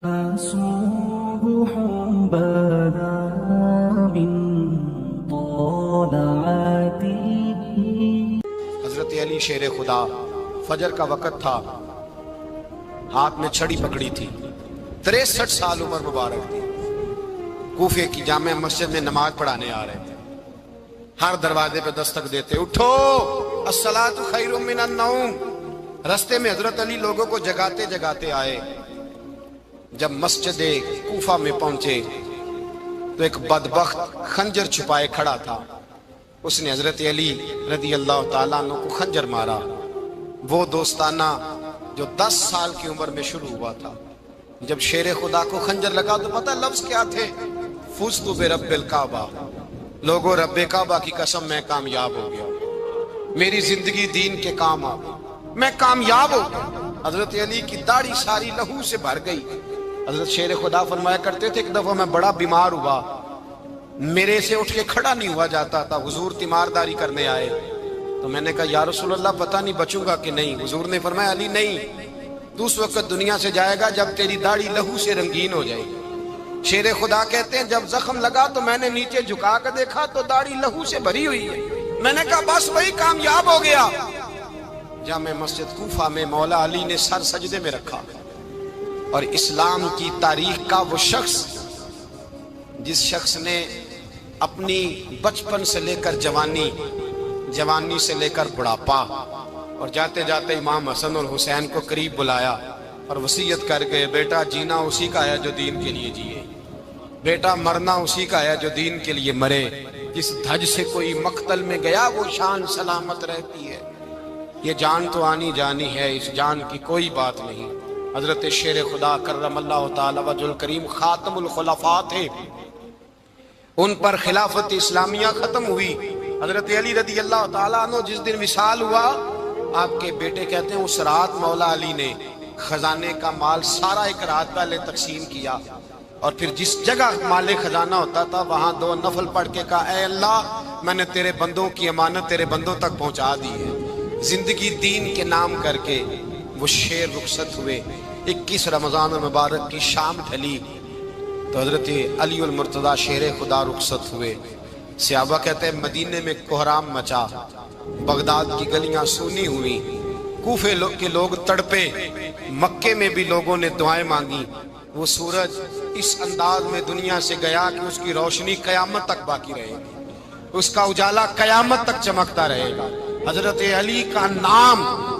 صبح بدا من طلعته۔ حضرت علی شیر خدا، فجر کا وقت تھا، ہاتھ میں چھڑی پکڑی تھی، 63 سال عمر مبارک تھی، کوفے کی جامع مسجد میں نماز پڑھانے آ رہے تھے۔ ہر دروازے پہ دستک دیتے، اٹھو الصلاۃ خیر من النوم۔ رستے میں حضرت علی لوگوں کو جگاتے جگاتے آئے۔ جب مسجد کوفہ میں پہنچے تو ایک بدبخت خنجر چھپائے کھڑا تھا، اس نے حضرت علی رضی اللہ تعالیٰ عنہ کو خنجر مارا۔ وہ دوستانہ جو 10 سال کی عمر میں شروع ہوا تھا، جب شیر خدا کو خنجر لگا تو پتہ لفظ کیا تھے؟ فزت برب الکعبہ، لوگوں رب کعبہ کی قسم میں کامیاب ہو گیا، میری زندگی دین کے کام آ گئی، میں کامیاب ہو گیا۔ حضرت علی کی داڑھی ساری لہو سے بھر گئی۔ حضرت شیر خدا فرمایا کرتے تھے، ایک دفعہ میں بڑا بیمار ہوا، میرے سے اٹھ کے کھڑا نہیں ہوا جاتا تھا، حضور تیمارداری کرنے آئے تو میں نے کہا یا رسول اللہ پتہ نہیں بچوں گا کہ نہیں۔ حضور نے فرمایا علی نہیں، تو اس وقت دنیا سے جائے گا جب تیری داڑھی لہو سے رنگین ہو جائے گی۔ شیر خدا کہتے ہیں جب زخم لگا تو میں نے نیچے جھکا کر دیکھا تو داڑھی لہو سے بھری ہوئی ہے، میں نے کہا بس وہی کامیاب ہو گیا۔ جامع مسجد کوفہ میں مولا علی نے سر سجدے میں رکھا، اور اسلام کی تاریخ کا وہ شخص جس شخص نے اپنی بچپن سے لے کر جوانی، جوانی سے لے کر بڑھاپا، اور جاتے جاتے امام حسن اور حسین کو قریب بلایا اور وصیت کر کے بیٹا جینا اسی کا ہے جو دین کے لیے جیے، بیٹا مرنا اسی کا ہے جو دین کے لیے مرے، جس دھج سے کوئی مقتل میں گیا وہ شان سلامت رہتی ہے، یہ جان تو آنی جانی ہے، اس جان کی کوئی بات نہیں۔ حضرت شیر خدا کرم اللہ تعالی وجہ الکریم خاتم الخلفاء تھے، ان پر خلافت اسلامیہ ختم ہوئی۔ حضرت علی رضی اللہ تعالیٰ عنہ جس دن وصال ہوا، آپ کے بیٹے کہتے ہیں اس رات مولا علی نے خزانے کا مال سارا ایک رات پہلے تقسیم کیا، اور پھر جس جگہ مال خزانہ ہوتا تھا وہاں 2 نفل پڑھ کے کہا اے اللہ میں نے تیرے بندوں کی امانت تیرے بندوں تک پہنچا دی ہے۔ زندگی دین کے نام کر کے وہ شیر رخصت ہوئے۔ 21 رمضان المبارک کی شام ڈھلی تو حضرت علی المرتضیٰ شیر خدا رخصت ہوئے۔ صحابہ کہتے ہیں مدینے میں کوہرام مچا، بغداد کی گلیاں سونی ہوئی، کوفے کے لوگ تڑپے، مکے میں بھی لوگوں نے دعائیں مانگی۔ وہ سورج اس انداز میں دنیا سے گیا کہ اس کی روشنی قیامت تک باقی رہے گی، اس کا اجالا قیامت تک چمکتا رہے گا۔ حضرت علی کا نام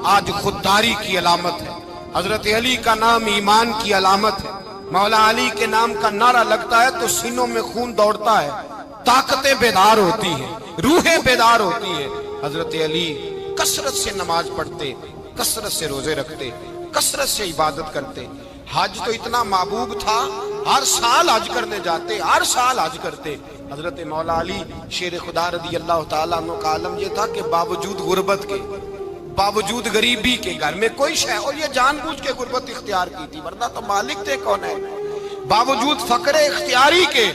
آج خودداری کی علامت ہے، حضرت علی کا نام ایمان کی علامت ہے۔ مولا علی کے نام کا نعرہ لگتا ہے تو سینوں میں خون دوڑتا ہے، طاقتیں بیدار ہوتی ہیں، روحیں بیدار ہوتی ہیں۔ حضرت علی کثرت سے نماز پڑھتے، کثرت سے روزے رکھتے، کثرت سے عبادت کرتے۔ حج تو اتنا محبوب تھا، ہر سال حج کرنے جاتے، ہر سال حج کرتے۔ حضرت مولا علی شیر خدا رضی اللہ تعالیٰ عنہ کا عالم یہ تھا کہ باوجود غربت کے، باوجود غریبی کے، گھر میں کوئی شے، اور یہ جان بوجھ کے غربت اختیار کی تھی ورنہ تو مالک تھے کون ہے، باوجود فقر اختیاری کے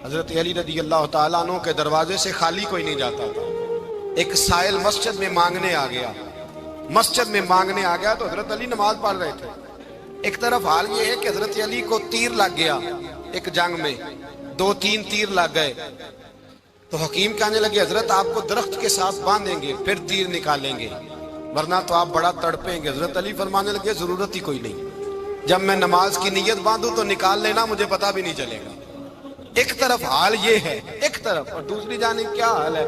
حضرت علی رضی اللہ تعالیٰ عنہ کے دروازے سے خالی کوئی نہیں جاتا تھا۔ ایک سائل مسجد میں مانگنے آ گیا، مسجد میں مانگنے آ گیا تو حضرت علی نماز پڑھ رہے تھے۔ ایک طرف حال یہ ہے کہ حضرت علی کو تیر لگ گیا، ایک جنگ میں 2-3 تیر لگ گئے تو حکیم کہنے لگے حضرت آپ کو درخت کے ساتھ باندھیں گے پھر تیر نکالیں گے ورنہ تو آپ بڑا تڑپیں گے۔ حضرت علی فرمانے لگے ضرورت ہی کوئی نہیں، جب میں نماز کی نیت باندھوں تو نکال لینا، مجھے پتہ بھی نہیں چلے گا۔ ایک طرف حال یہ ہے، ایک طرف، اور دوسری جانب کیا حال ہے؟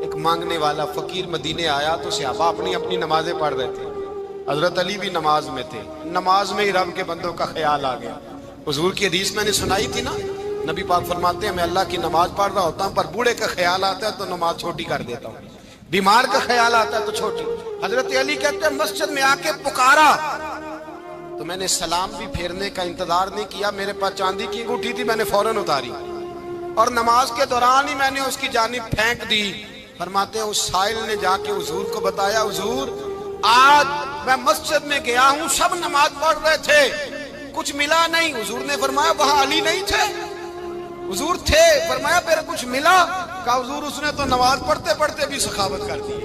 ایک مانگنے والا فقیر مدینے آیا تو صحابہ اپنی اپنی نمازیں پڑھ رہے تھے، حضرت علی بھی نماز میں تھے۔ نماز میں ہی رب کے بندوں کا خیال آ گیا۔ حضور کی حدیث میں نے سنائی تھی نا، نبی پاک فرماتے ہیں میں اللہ کی نماز پڑھ رہا ہوتا ہوں پر بوڑھے کا خیال آتا ہے تو نماز چھوٹی کر دیتا ہوں، بیمار کا خیال آتا ہے تو چھوٹی۔ حضرت علی کہتے ہیں مسجد میں آ کے پکارا تو میں نے سلام بھی پھیرنے کا انتظار نہیں کیا، میرے پاس چاندی کی انگوٹھی تھی، میں نے فوراً اتاری اور نماز کے دوران ہی میں نے اس کی جانب پھینک دی۔ فرماتے ہیں اس سائل نے جا کے حضور کو بتایا حضور آج میں مسجد میں گیا ہوں، سب نماز پڑھ رہے تھے، کچھ ملا نہیں۔ حضور نے فرمایا وہاں علی نہیں تھے؟ حضور تھے۔ فرمایا پھر کچھ ملا؟ کہا حضور اس نے تو نماز پڑھتے پڑھتے بھی سخاوت کر دی،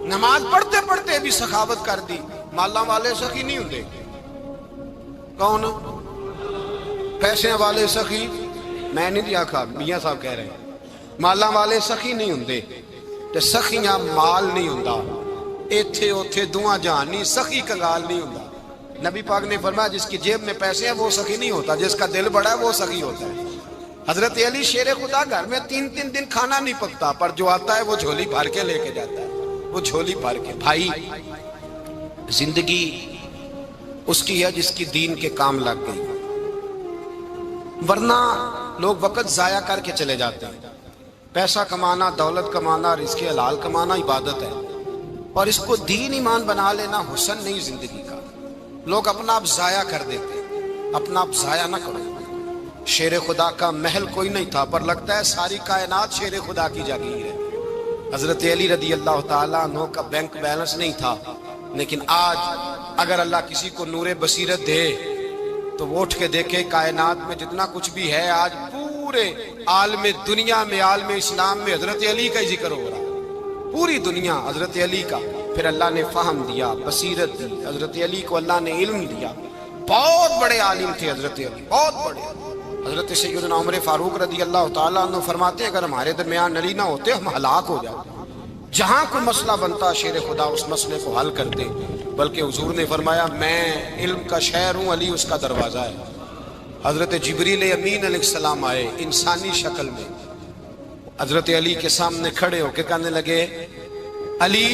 نماز پڑھتے پڑھتے بھی سخاوت کر دی۔ مالا والے سخی نہیں ہوندے، کون پیسے والے سخی میں نہیں آکھا، میاں صاحب کہہ رہے ہیں مالاں والے سخی نہیں ہوندے تے سخیاں مال نہیں ہوندا، ایتھے اوتھے دعا جہان نہیں، سخی کنگال نہیں ہوندا۔ نبی پاک نے فرمایا جس کی جیب میں پیسے ہیں وہ سخی نہیں ہوتا، جس کا دل بڑا ہے وہ سخی ہوتا ہے۔ حضرت علی شیر خدا گھر میں 3 دن کھانا نہیں پکتا، پر جو آتا ہے وہ جھولی بھر کے لے کے جاتا ہے، وہ جھولی بھر کے۔ بھائی زندگی اس کی ہے جس کی دین کے کام لگ گئی، ورنہ لوگ وقت ضائع کر کے چلے جاتے ہیں۔ پیسہ کمانا، دولت کمانا، رزق حلال کمانا عبادت ہے، اور اس کو دین ایمان بنا لینا حسن نہیں زندگی کا۔ لوگ اپنا آپ ضائع کر دیتے ہیں، اپنا آپ ضائع نہ کرو۔ شیر خدا کا محل کوئی نہیں تھا، پر لگتا ہے ساری کائنات شیر خدا کی جاگیر ہے۔ حضرت علی رضی اللہ تعالیٰ عنہ کا بینک بیلنس نہیں تھا، لیکن آج اگر اللہ کسی کو نور بصیرت دے تو وہ اٹھ کے دیکھے کائنات میں جتنا کچھ بھی ہے، آج پورے عالم دنیا میں، عالم اسلام میں حضرت علی کا ہی ذکر ہو رہا ہے، پوری دنیا حضرت علی کا۔ پھر اللہ نے فہم دیا، بصیرت دی، حضرت علی کو اللہ نے علم دیا۔ بہت بڑے عالم تھے حضرت علی، بہت بڑے۔ حضرت سیدنا عمر فاروق رضی اللہ تعالیٰ عنہ فرماتے ہیں اگر ہمارے درمیان علی نہ ہوتے ہم ہلاک ہو جاتے، جہاں کوئی مسئلہ بنتا شیر خدا اس مسئلے کو حل کرتے۔ بلکہ حضور نے فرمایا میں علم کا شہر ہوں، علی اس کا دروازہ ہے۔ حضرت جبریل امین علیہ السلام آئے انسانی شکل میں، حضرت علی کے سامنے کھڑے ہو کے کہنے لگے علی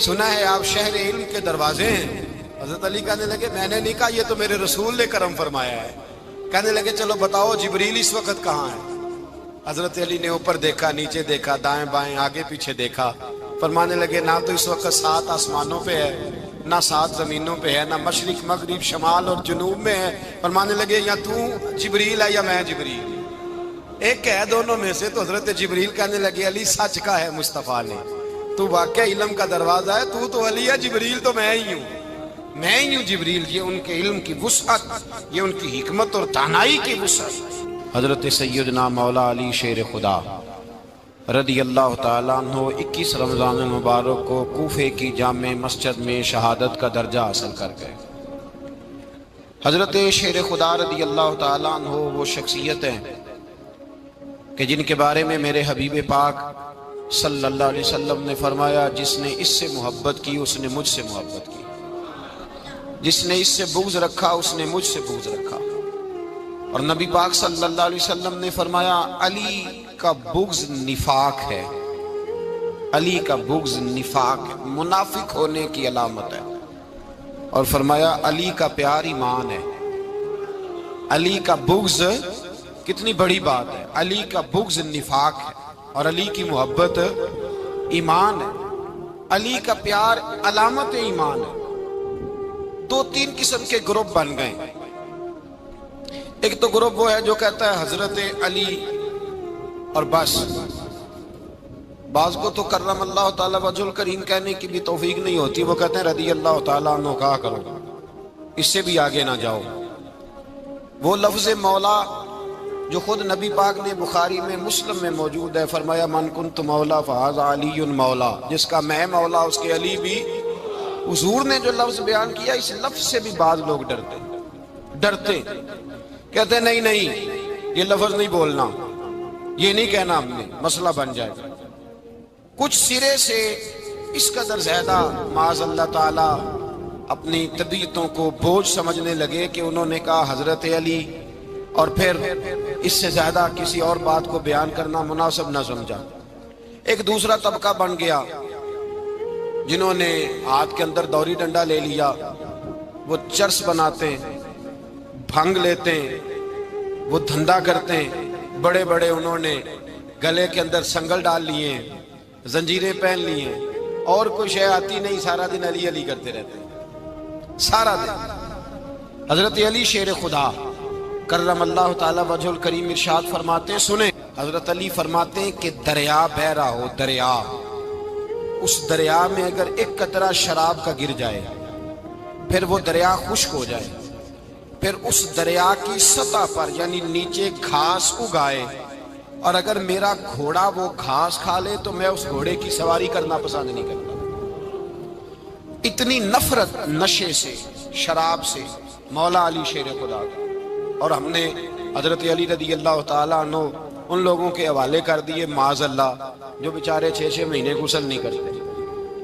سنا ہے آپ شہر علم کے دروازے ہیں۔ حضرت علی کہنے لگے میں نے نہیں کہا، یہ تو میرے رسول نے کرم فرمایا ہے۔ کہنے لگے چلو بتاؤ جبریل اس وقت کہاں ہے؟ حضرت علی نے اوپر دیکھا، نیچے دیکھا، دائیں بائیں آگے پیچھے دیکھا، فرمانے لگے نہ تو اس وقت 7 آسمانوں پہ ہے، نہ 7 زمینوں پہ ہے، نہ مشرق مغرب شمال اور جنوب میں ہے۔ فرمانے لگے یا تو جبریل ہے یا میں جبریل، ایک ہے دونوں میں سے۔ تو حضرت جبریل کہنے لگے علی سچ کا ہے مصطفیٰ نے، تو واقعہ علم کا دروازہ ہے، تو علی ہے، جبریل تو میں ہی ہوں، میں ہی ہوں جبریل۔ یہ ان کے علم کی وسعت، یہ ان کی حکمت اور دانائی کی وسعت۔ حضرت سیدنا مولا علی شیر خدا رضی اللہ تعالیٰ عنہ 21 رمضان المبارک کو کوفے کی جامع مسجد میں شہادت کا درجہ حاصل کر گئے۔ حضرت شیر خدا رضی اللہ تعالیٰ عنہ وہ شخصیت ہیں کہ جن کے بارے میں میرے حبیب پاک صلی اللہ علیہ وسلم نے فرمایا جس نے اس سے محبت کی اس نے مجھ سے محبت کی، جس نے اس سے بغض رکھا اس نے مجھ سے بغض رکھا۔ اور نبی پاک صلی اللہ علیہ وسلم نے فرمایا علی کا بغض نفاق ہے، علی کا بغض نفاق ہے، منافق ہونے کی علامت ہے۔ اور فرمایا علی کا پیار ایمان ہے، علی کا بغض کتنی بڑی بات ہے، علی کا بغض نفاق ہے اور علی کی محبت ایمان ہے، علی کا پیار علامت ایمان ہے۔ 2-3 قسم کے گروپ بن گئے۔ ایک تو گروپ وہ ہے جو کہتا ہے حضرت علی اور بس، بعض کو تو کرم اللہ تعالیٰ وجہ الکریم کہنے کی بھی توفیق نہیں ہوتی، وہ کہتے ہیں رضی اللہ تعالیٰ عنہ کہا کرو، اس سے بھی آگے نہ جاؤ۔ وہ لفظ مولا جو خود نبی پاک نے بخاری میں مسلم میں موجود ہے، فرمایا من کنت مولا فہذا علی مولا، جس کا میں مولا اس کے علی بھی۔ حضور نے جو لفظ بیان کیا اس لفظ سے بھی بعض لوگ ڈرتے کہتے ہیں نہیں یہ لفظ نہیں بولنا، یہ نہیں کہنا ہم نے، مسئلہ بن جائے گا۔ کچھ سرے سے اس قدر زیادہ معاذ اللہ تعالی اپنی طبیعتوں کو بوجھ سمجھنے لگے کہ انہوں نے کہا حضرت علی، اور پھر اس سے زیادہ کسی اور بات کو بیان کرنا مناسب نہ سمجھا۔ ایک دوسرا طبقہ بن گیا جنہوں نے ہاتھ کے اندر دوری ڈنڈا لے لیا، وہ چرس بناتے ہیں، بھنگ لیتے ہیں، وہ دھندا کرتے ہیں، بڑے بڑے انہوں نے گلے کے اندر سنگل ڈال لیے ہیں، زنجیریں پہن لی ہیں، اور کوئی شے آتی نہیں، سارا دن علی علی کرتے رہتے ہیں سارا دن۔ حضرت علی شیر خدا کرم اللہ تعالی وجہ الکریم ارشاد فرماتے ہیں، سنیں، حضرت علی فرماتے ہیں کہ دریا بہ رہا ہو، دریا، اس دریا میں اگر ایک قطرہ شراب کا گر جائے پھر وہ دریا خشک ہو جائے، پھر اس دریا کی سطح پر یعنی نیچے گھاس اگائے، اور اگر میرا گھوڑا وہ گھاس کھا لے تو میں اس گھوڑے کی سواری کرنا پسند نہیں کرتا۔ اتنی نفرت نشے سے، شراب سے مولا علی شیر خدا کا۔ اور ہم نے حضرت علی رضی اللہ تعالیٰ عنہ ان لوگوں کے حوالے کر دیے معاذ اللہ جو بیچارے 6 مہینے غسل نہیں کرتے،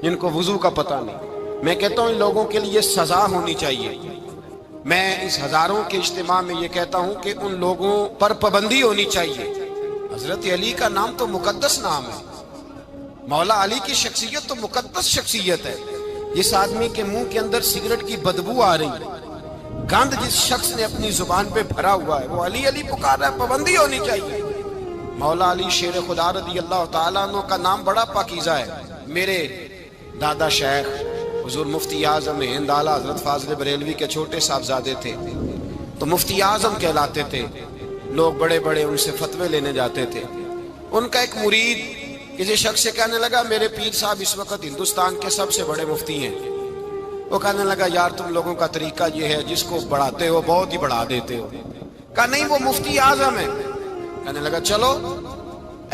جن کو وضو کا پتہ نہیں۔ میں کہتا ہوں ان لوگوں کے لیے سزا ہونی چاہیے۔ میں اس ہزاروں کے اجتماع میں یہ کہتا ہوں کہ ان لوگوں پر پابندی ہونی چاہیے۔ حضرت علی کا نام تو مقدس نام ہے، مولا علی کی شخصیت تو مقدس شخصیت ہے۔ جس آدمی کے منہ کے اندر سگریٹ کی بدبو آ رہی ہے، گند جس شخص نے اپنی زبان پہ بھرا ہوا ہے، وہ علی علی پکار رہا ہے، پابندی ہونی چاہیے۔ مولا علی شیر خدا رضی اللہ تعالیٰ عنہ کا نام بڑا پاکیزہ ہے۔ میرے دادا شیخ حضور مفتی اعظم ہند اعلیٰ حضرت فاضل بریلوی کے چھوٹے صاحبزادے تھے، تو مفتی اعظم کہلاتے تھے، لوگ بڑے بڑے ان سے فتوے لینے جاتے تھے۔ ان کا ایک مرید کسی شخص سے کہنے لگا میرے پیر صاحب اس وقت ہندوستان کے سب سے بڑے مفتی ہیں۔ وہ کہنے لگا یار تم لوگوں کا طریقہ یہ ہے جس کو بڑھاتے ہو بہت ہی بڑھا دیتے ہو۔ کہا نہیں وہ مفتی اعظم ہے۔ کہنے لگا چلو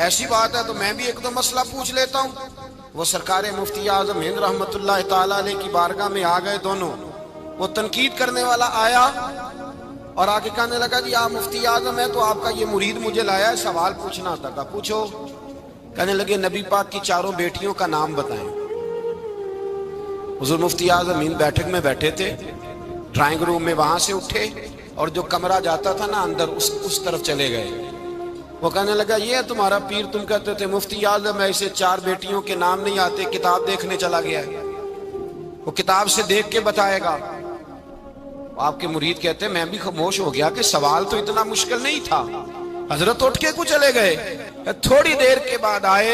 ایسی بات ہے تو میں بھی ایک دو مسئلہ پوچھ لیتا ہوں۔ وہ سرکار مفتی اعظم ہند رحمت اللہ تعالیٰ علیہ کی بارگاہ میں آ گئے دونوں۔ وہ تنقید کرنے والا آیا اور آگے کہنے لگا جی آپ مفتی اعظم ہے تو آپ کا یہ مرید مجھے لایا ہے، سوال پوچھنا تھا۔ کہا پوچھو۔ کہنے لگے نبی پاک کی 4 بیٹیوں کا نام بتائیں۔ حضور مفتی اعظم ہند بیٹھک میں بیٹھے تھے، ڈرائنگ روم میں، وہاں سے اٹھے اور جو کمرہ جاتا تھا نا اندر اس طرف چلے گئے۔ وہ کہنے لگا یہ ہے تمہارا پیر، تم کہتے تھے مفتی اعظم ہے، اسے 4 بیٹیوں کے نام نہیں آتے، کتاب دیکھنے چلا گیا ہے، وہ کتاب سے دیکھ کے بتائے گا۔ آپ کے مرید کہتے میں بھی خاموش ہو گیا کہ سوال تو اتنا مشکل نہیں تھا۔ حضرت اٹھ کے کو چلے گئے۔ تھوڑی دیر کے بعد آئے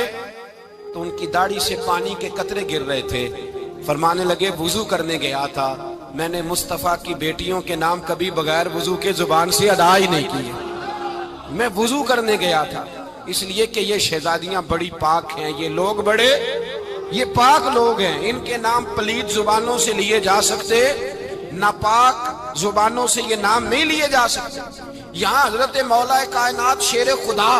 تو ان کی داڑھی سے پانی کے قطرے گر رہے تھے۔ فرمانے لگے وضو کرنے گیا تھا، میں نے مصطفیٰ کی بیٹیوں کے نام کبھی بغیر وضو کے زبان سے ادا ہی نہیں کیے۔ میں وضو کرنے گیا تھا اس لیے کہ یہ شہزادیاں بڑی پاک ہیں، یہ لوگ بڑے یہ پاک لوگ ہیں، ان کے نام پلید زبانوں سے لیے جا سکتے، ناپاک زبانوں سے یہ نام نہیں لیے جا سکتے۔ یہاں حضرت مولا کائنات شیر خدا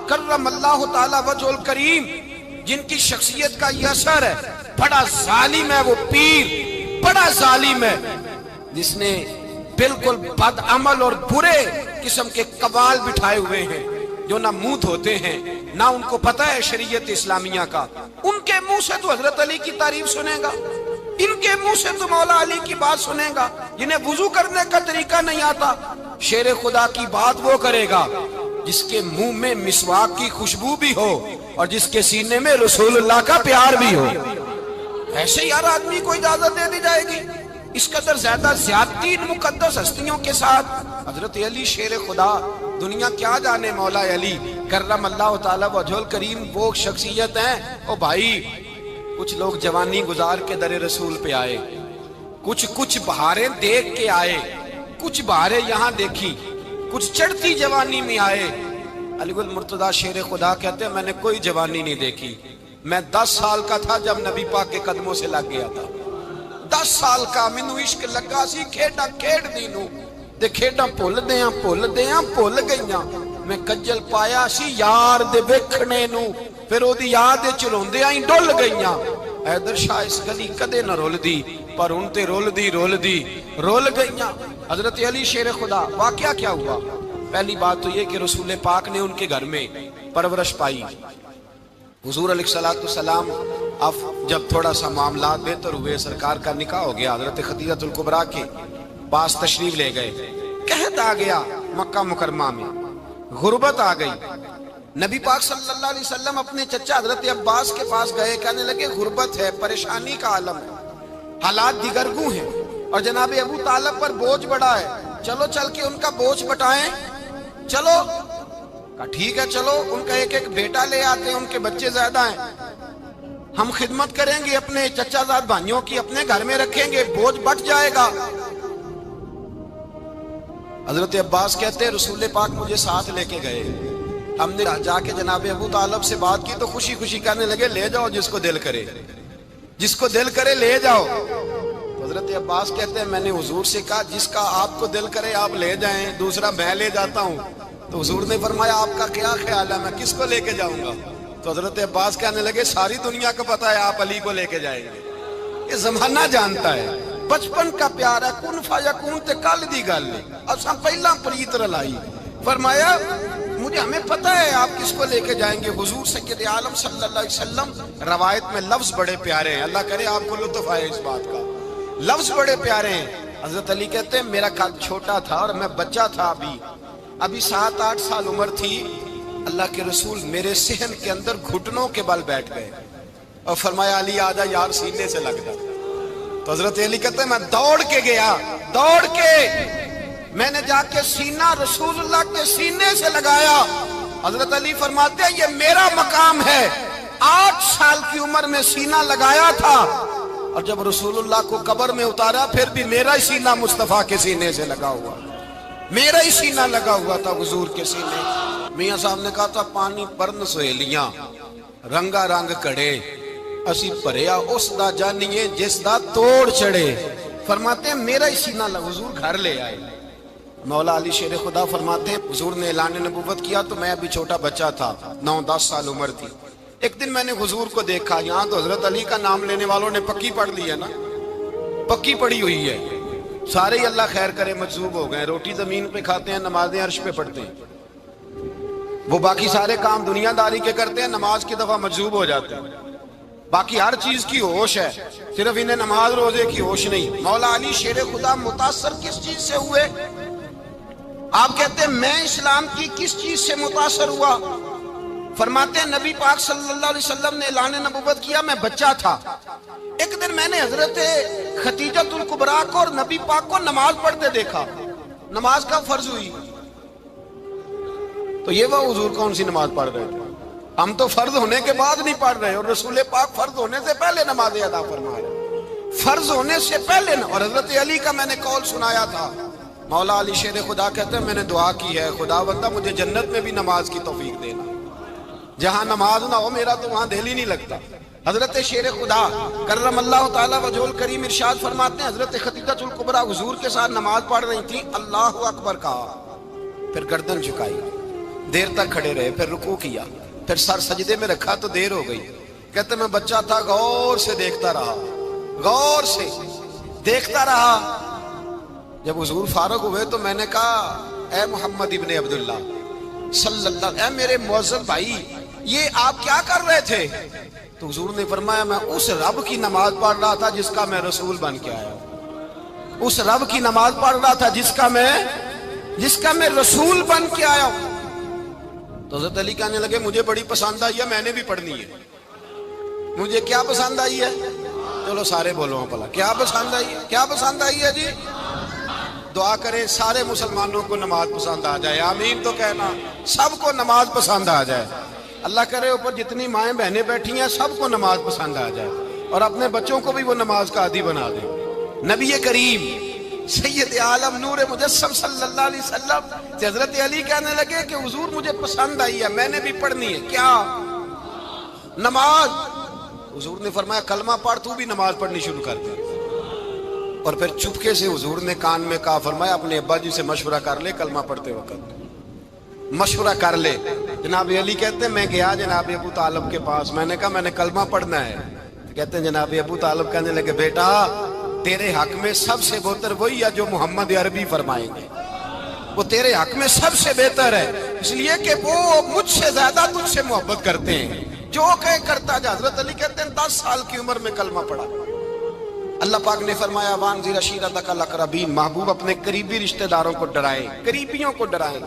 کرم اللہ تعالی وجہ الکریم جن کی شخصیت کا یہ اثر ہے، بڑا ظالم ہے وہ پیر، بڑا ظالم ہے جس نے بالکل بد عمل اور برے قسم کے قبال بٹھائے ہوئے ہیں، جو نہ منہ دھوتے ہیں نہ ان کو پتہ ہے شریعت اسلامیہ کا۔ ان کے منہ سے تو حضرت علی کی تعریف سنے گا، ان کے منہ سے تو مولا علی کی بات سنے گا، جنہیں وضو کرنے کا طریقہ نہیں آتا۔ شیر خدا کی بات وہ کرے گا جس کے منہ میں مسواک کی خوشبو بھی ہو اور جس کے سینے میں رسول اللہ کا پیار بھی ہو۔ ایسے یار آدمی کو اجازت دے دی جائے گی؟ اس قدر زیادہ زیادتی ان مقدس ہستیوں کے ساتھ۔ حضرت علی شیر خدا، دنیا کیا جانے مولا علی کرم اللہ تعالی وجہ الکریم وہ شخصیت ہیں۔ او بھائی کچھ لوگ جوانی گزار کے در رسول پہ آئے، کچھ بہاریں دیکھ کے آئے، کچھ بہاریں یہاں دیکھی، کچھ چڑھتی جوانی میں آئے۔ علی گل مرتضیٰ شیر خدا کہتے ہیں میں نے کوئی جوانی نہیں دیکھی، میں 10 سال کا تھا جب نبی پاک کے قدموں سے لگ گیا تھا۔ 10 سال کا مینوں عشق لگا سی، کھیڈا کھیڈ دی نو تے کھیڈاں بھول گئیاں۔ میں کجل پایا سی یار دے ویکھنے نو، پھر او دی یاد وچ روندیاں ہی ڈل گئیاں۔ حیدر شاہ اس گلی کدے نہ رول دی، پر ان تے رول گئیاں۔ حضرت علی شیر خدا، واقعہ کیا ہوا؟ پہلی بات تو یہ کہ رسول پاک نے ان کے گھر میں پرورش پائی۔ حضور علیہ السلام اب جب تھوڑا سا معاملات بہتر ہوئے، سرکار کا نکاح ہو گیا، حضرت خدیجہ الکبریٰ کے پاس تشریف لے گئے۔ قحط آ گیا مکہ مکرمہ میں، غربت آ گئی۔ نبی پاک صلی اللہ علیہ وسلم اپنے چچا حضرت عباس کے پاس گئے، کہنے لگے غربت ہے، پریشانی کا عالم ہے، حالات دیگرگوں ہیں اور جناب ابو طالب پر بوجھ بڑا ہے، چلو چل کے ان کا بوجھ بٹائیں۔ چلو کہا ٹھیک ہے چلو، ان کا ایک بیٹا لے آتے ہیں، ان کے بچے زیادہ ہیں، ہم خدمت کریں گے اپنے چچا زاد بھائیوں کی، اپنے گھر میں رکھیں گے، بوجھ بٹ جائے گا۔ حضرت عباس کہتے ہیں رسول پاک مجھے ساتھ لے کے گئے، ہم نے جا کے جناب ابو طالب سے بات کی تو خوشی خوشی کہنے لگے لے جاؤ جس کو دل کرے لے جاؤ۔ حضرت عباس کہتے ہیں میں نے حضور سے کہا جس کا آپ کو دل کرے آپ لے جائیں، دوسرا میں لے جاتا ہوں۔ تو حضور نے فرمایا آپ کا کیا خیال ہے، میں کس کو لے کے جاؤں گا؟ تو حضرت عباس کہنے لگے ساری دنیا کو پتا ہے آپ علی کو لے کے جائیں گے، یہ زمانہ جانتا ہے، بچپن کا پیار ہے، کن فیکون تے کل دی گل نہیں، اساں پہلا پریت رلائی، فرمایا مجھے ہمیں پتہ ہے آپ کس کو لے کے جائیں گے، حضور سید عالم صلی اللہ علیہ وسلم۔ روایت میں لفظ بڑے پیارے ہیں، اللہ کرے آپ کو لطف آئے اس بات کا، لفظ بڑے پیارے ہیں۔ حضرت علی کہتے ہیں میرا قد چھوٹا تھا اور میں بچہ تھا، ابھی 7-8 سال عمر تھی، اللہ کے رسول میرے صحن کے اندر گھٹنوں کے بل بیٹھ گئے اور فرمایا علی آجا یار سینے سے لگ جا۔ تو حضرت علی کہتے ہیں میں دوڑ کے گیا، دوڑ کے میں نے جا کے سینہ رسول اللہ کے سینے سے لگایا۔ حضرت علی فرماتے ہیں یہ میرا مقام ہے، 8 سال کی عمر میں سینہ لگایا تھا، اور جب رسول اللہ کو قبر میں اتارا پھر بھی میرا ہی سینہ مصطفیٰ کے سینے سے لگا ہوا، میرا ہی سینہ لگا ہوا تھا حضور کے سینے۔ میاں صاحب نے کہا تھا پانی پرن سہیلیاں رنگا رنگ کڑے، اسی پریا اس دا جانیے جس دا توڑ چڑے۔ فرماتے ہیں میرا ہی سینہ لگا، حضور گھر لے آئے۔ مولا علی شیر خدا فرماتے ہیں حضور نے اعلان نبوت کیا تو میں ابھی چھوٹا بچہ تھا، 9-10 سال عمر تھی۔ ایک دن میں نے حضور کو دیکھا، یہاں تو حضرت علی کا نام لینے والوں نے پکی پڑھ لی ہے نا، پکی پڑھی ہوئی ہے، سارے ہی اللہ خیر کرے مجذوب ہو گئے، روٹی زمین پہ کھاتے ہیں، نمازیں عرش پہ پڑھتے ہیں، وہ باقی سارے کام دنیا داری کے کرتے ہیں، نماز کی دفعہ مجذوب ہو جاتے ہیں، باقی ہر چیز کی ہوش ہے، صرف انہیں نماز روزے کی ہوش نہیں۔ مولا علی شیر خدا متاثر کس چیز سے ہوئے؟ آپ کہتے ہیں میں اسلام کی کس چیز سے متاثر ہوا؟ فرماتے ہیں نبی پاک صلی اللہ علیہ وسلم نے اعلان نبوت کیا، میں بچہ تھا، ایک دن میں نے حضرت خدیجۃ الکبریٰ کو اور نبی پاک کو نماز پڑھتے دیکھا، نماز کا فرض ہوئی، تو یہ وہ حضور کون سی نماز پڑھ رہے تھے؟ ہم تو فرض ہونے کے بعد نہیں پڑھ رہے، اور رسول پاک فرض ہونے سے پہلے نماز ادا فرما رہے، فرض ہونے سے پہلے۔ اور حضرت علی کا میں نے قول سنایا تھا، مولا علی شیر خدا کہتے ہیں میں نے دعا کی ہے خدا بندہ مجھے جنت میں بھی نماز کی توفیق دینا، جہاں نماز نہ ہو میرا تو وہاں دل ہی نہیں لگتا۔ حضرت شیر خدا کرم اللہ تعالیٰ وجہ الکریم ارشاد فرماتے ہیں حضرت خدیجۃ الکبریٰ حضور کے ساتھ نماز پڑھ رہی تھی، اللہ اکبر کہا، پھر گردن جھکائی، دیر تک کھڑے رہے، پھر رکوع کیا، پھر سر سجدے میں رکھا تو دیر ہو گئی۔ کہتے میں بچہ تھا، غور سے دیکھتا رہا، غور سے دیکھتا رہا۔ جب حضور فارغ ہوئے تو میں نے کہا اے محمد ابن عبداللہ صلی اللہ علیہ وسلم، اے میرے معزز بھائی یہ آپ کیا کر رہے تھے؟ تو حضور نے فرمایا میں اس رب کی نماز پڑھ رہا تھا جس کا میں رسول بن کے آیا ہوں، اس رب کی نماز پڑھ رہا تھا جس کا میں رسول بن کے آیا ہوں۔ تو حضرت علی کہنے لگے مجھے بڑی پسند آئی ہے، میں نے بھی پڑھنی ہے۔ مجھے کیا پسند آئی ہے؟ چلو سارے بولو پلا، کیا پسند آئی ہے؟ کیا پسند آئی ہے جی؟ دعا کریں سارے مسلمانوں کو نماز پسند آ جائے، آمین تو کہنا، سب کو نماز پسند آ جائے۔ اللہ کرے اوپر جتنی مائیں بہنیں بیٹھی ہیں سب کو نماز پسند آ جائے، اور اپنے بچوں کو بھی وہ نماز کا عادی بنا دیں۔ نبی کریم سید عالم نور مجسم صلی اللہ علیہ وسلم سے حضرت علی کہنے لگے کہ حضور مجھے پسند آئی ہے، میں نے بھی پڑھنی ہے، کیا؟ نماز۔ حضور نے فرمایا کلمہ پڑھ، تو بھی نماز پڑھنی شروع کر دے۔ اور پھر چپکے سے حضور نے کان میں کہا، فرمایا اپنے ابا جی سے مشورہ کر لے کلمہ پڑھتے وقت، مشورہ کر لے۔ جناب علی کہتے ہیں میں گیا جناب ابو طالب کے پاس، میں نے کہا میں نے کلمہ پڑھنا ہے۔ کہتے ہیں جناب ابو طالب کہنے لگے بیٹا تیرے حق میں سب سے بہتر وہی ہے جو محمد عربی فرمائیں گے، وہ تیرے حق میں سب سے بہتر ہے، اس لیے کہ وہ مجھ سے زیادہ تجھ سے محبت کرتے ہیں، جو کہے کرتا جا۔ حضرت علی کہتے ہیں 10 سال کی عمر میں کلمہ پڑھا۔ اللہ پاک نے فرمایا وانذر عشیرتک الاقربین، محبوب اپنے قریبی رشتہ داروں کو ڈرائیں، قریبیوں کو ڈرائیں،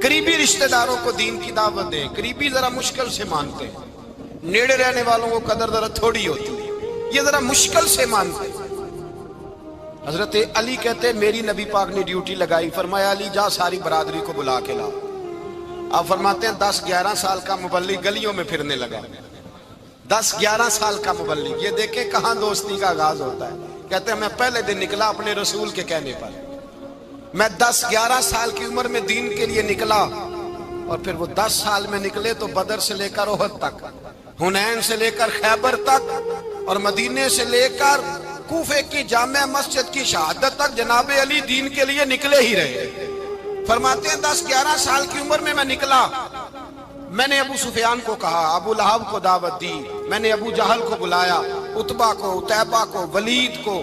قریبی رشتہ داروں کو دین کی دعوت دیں۔ قریبی ذرا مشکل سے مانتے ہیں، نیڑے رہنے والوں کو قدر ذرا تھوڑی ہوتی ہے، یہ ذرا مشکل سے مانتے ہیں۔ حضرت علی کہتے ہیں میری نبی پاک نے ڈیوٹی لگائی، فرمایا علی جا ساری برادری کو بلا کے لا۔ آپ فرماتے ہیں 10-11 سال کا مبلغ گلیوں میں پھرنے لگا، 10-11 سال کا مبلغ، یہ دیکھیں کہاں دوستی کا آغاز ہوتا ہے۔ کہتے ہیں میں پہلے دن نکلا اپنے رسول کے کہنے پر، میں 10-11 سال کی عمر میں دین کے لیے نکلا، اور پھر وہ 10 سال میں نکلے تو بدر سے لے کر احد تک، حنین سے لے کر خیبر تک، اور مدینے سے لے کر کوفے کی جامع مسجد کی شہادت تک جناب علی دین کے لیے نکلے ہی رہے۔ فرماتے ہیں 10-11 سال کی عمر میں نکلا، میں نے ابو سفیان کو کہا، ابو لہب کو دعوت دی، میں نے ابو جہل کو بلایا، عتبہ کو، عتیبہ کو، ولید کو،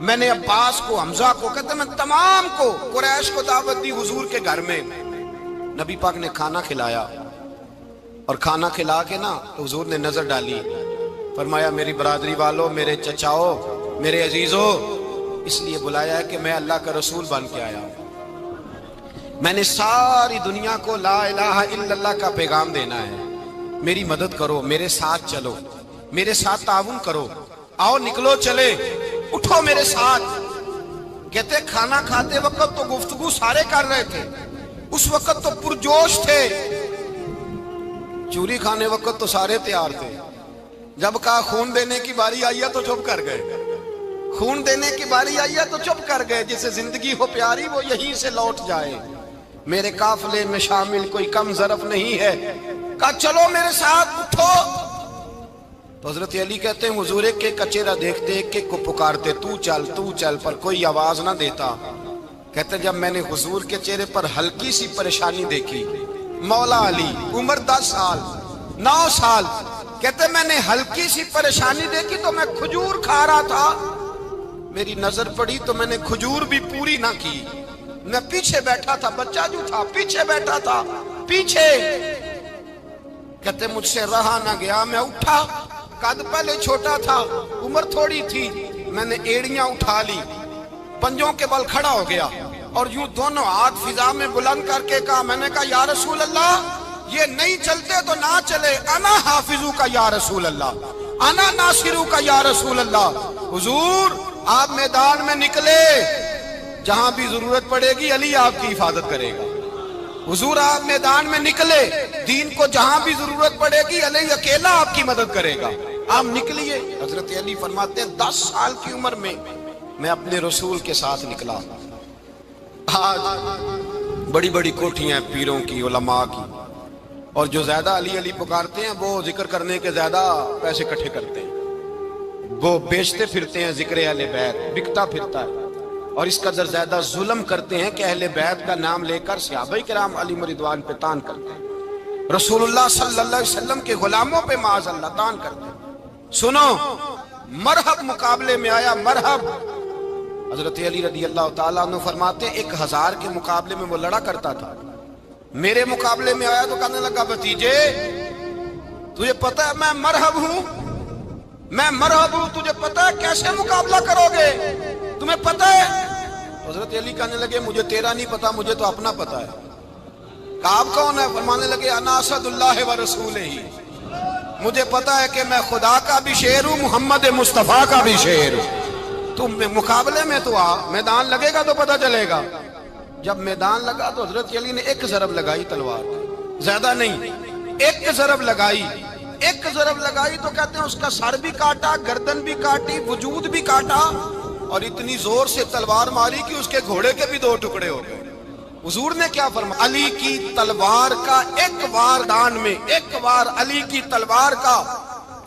میں نے عباس کو، حمزہ کو، کہتے میں تمام کو، قریش کو دعوت دی حضور کے گھر میں۔ نبی پاک نے کھانا کھلایا اور کھانا کھلا کے نا تو حضور نے نظر ڈالی، فرمایا میری برادری والوں، میرے چچاؤ، میرے عزیزوں، اس لیے بلایا ہے کہ میں اللہ کا رسول بن کے آیا ہوں، میں نے ساری دنیا کو لا الہ الا اللہ کا پیغام دینا ہے، میری مدد کرو، میرے ساتھ چلو، میرے ساتھ تعاون کرو، آؤ نکلو چلے، اٹھو میرے ساتھ۔ کہتے کھانا کھاتے وقت تو گفتگو سارے کر رہے تھے، اس وقت تو پرجوش تھے، چوری کھانے وقت تو سارے تیار تھے، جب کہا خون دینے کی باری آئی ہے تو چپ کر گئے، خون دینے کی باری آئی ہے تو چپ کر گئے، جسے زندگی ہو پیاری وہ یہیں سے لوٹ جائے، میرے قافلے میں شامل کوئی کم ظرف نہیں ہے، کہا چلو میرے ساتھ اٹھو۔ تو حضرت علی کہتے ہیں حضور ایک ایک کا چہرہ دیکھتے، ایک ایک کو پکارتے، تو چل، پر کوئی آواز نہ دیتا۔ کہتے جب میں نے حضور کے چہرے پر ہلکی سی پریشانی دیکھی، مولا علی عمر 10 سال 9 سال، کہتے میں نے ہلکی سی پریشانی دیکھی تو میں کھجور کھا رہا تھا، میری نظر پڑی تو میں نے کھجور بھی پوری نہ کی، میں پیچھے بیٹھا تھا، بچہ جو تھا پیچھے بیٹھا تھا، پیچھے۔ کہتے مجھ سے رہا نہ گیا، میں اٹھا، قد پہلے چھوٹا تھا، عمر تھوڑی تھی، میں نے ایڑیاں اٹھا لی، پنجوں کے بل کھڑا ہو گیا اور یوں دونوں ہاتھ فضا میں بلند کر کے کہا، میں نے کہا یا رسول اللہ یہ نہیں چلتے تو نہ چلے، انا حافظو کا یا رسول اللہ، انا ناصرو کا یا رسول اللہ۔ حضور آپ میدان میں نکلے، جہاں بھی ضرورت پڑے گی علی آپ کی حفاظت کرے گا، حضور آپ میدان میں نکلے، دین کو جہاں بھی ضرورت پڑے گی علی اکیلا آپ کی مدد کرے گا، آپ نکلیے۔ حضرت علی فرماتے ہیں 10 سال کی عمر میں میں اپنے رسول کے ساتھ نکلا۔ آج بڑی بڑی کوٹھیاں ہیں پیروں کی، علماء کی، اور جو زیادہ علی علی پکارتے ہیں وہ ذکر کرنے کے زیادہ پیسے اکٹھے کرتے ہیں، وہ بیچتے پھرتے ہیں ذکر اہل بیت، بکتا پھرتا ہے، اور اس قدر زیادہ ظلم کرتے ہیں کہ اہل بیت کا نام لے کر صحابہ کرام علی رضوان پہ تان کرتے ہیں، رسول اللہ صلی اللہ علیہ وسلم کے غلاموں پہ معاذ اللہ تان کرتے ہیں۔ سنو، مرحب مقابلے میں آیا، مرحب۔ حضرت علی رضی اللہ تعالیٰ عنہ فرماتے 1000 کے مقابلے میں وہ لڑا کرتا تھا، میرے مقابلے میں آیا تو کہنے لگا بھتیجے تجھے پتہ ہے میں مرحب ہوں، میں مرحب ہوں، تجھے پتہ ہے کیسے مقابلہ کرو گے، تمہیں پتہ ہے؟ حضرت علی کہنے لگے مجھے تیرا نہیں پتا، مجھے تو اپنا پتا ہے۔ کہا آپ کون ہے؟ فرمانے لگے انا اسد اللہ و رسولہ، مجھے پتا ہے کہ میں خدا کا بھی شیر ہوں، محمد مصطفیٰ کا بھی شیر ہوں، تم مقابلے میں تو آ، میدان لگے گا تو پتا چلے گا۔ جب میدان لگا تو حضرت علی نے ایک ضرب لگائی تلوار، زیادہ نہیں، ایک ضرب لگائی، ایک ضرب لگائی تو کہتے ہیں اس کا سر بھی کاٹا، گردن بھی کاٹی، وجود بھی کاٹا، اور اتنی زور سے تلوار ماری کہ اس کے گھوڑے کے بھی 2 ٹکڑے ہو گئے۔ حضور نے کیا فرمایا؟ علی کی تلوار کا ایک وار دان میں، ایک وار علی کی تلوار کا،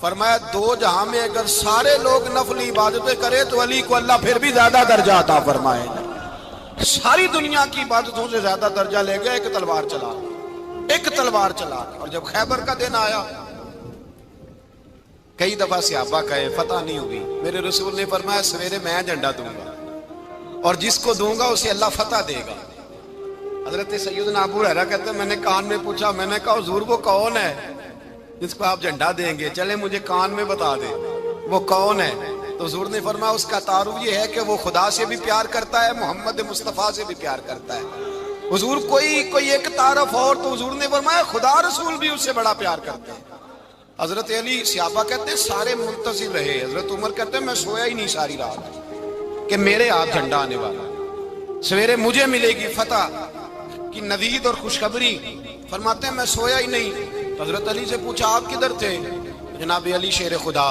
فرمایا 2 جہاں میں اگر سارے لوگ نفل عبادتیں کرے تو علی کو اللہ پھر بھی زیادہ درجہ عطا فرمائے گا، ساری دنیا کی عبادتوں سے زیادہ درجہ لے گیا ایک تلوار چلا، ایک تلوار چلا۔ اور جب خیبر کا دن آیا، کئی دفعہ صحابہ کہے فتح نہیں ہوئی، میرے رسول نے فرمایا سویرے میں جھنڈا دوں گا اور جس کو دوں گا اسے اللہ فتح دے گا۔ حضرت سیدنا ابو ہریرہ کہتے ہیں میں نے کان میں پوچھا، میں نے کہا حضور وہ کون ہے جس کو آپ جھنڈا دیں گے؟ چلے مجھے کان میں بتا دیں وہ کون ہے۔ تو حضور نے فرمایا اس کا تعارف یہ ہے کہ وہ خدا سے بھی پیار کرتا ہے، محمد مصطفیٰ سے بھی پیار کرتا ہے۔ حضور کوئی ایک تعارف اور، تو حضور نے فرمایا خدا رسول بھی اس سے بڑا پیار کرتے ہیں۔ حضرت علی صحابہ کہتے ہیں سارے منتظر رہے، حضرت عمر کہتے ہیں میں سویا ہی نہیں ساری رات کہ میرے ہاتھ جھنڈا آنے والا، سویرے مجھے ملے گی فتح کی نوید اور خوشخبری۔ فرماتے ہیں میں سویا ہی نہیں۔ حضرت علی سے پوچھا آپ کدھر تھے؟ جناب علی شیر خدا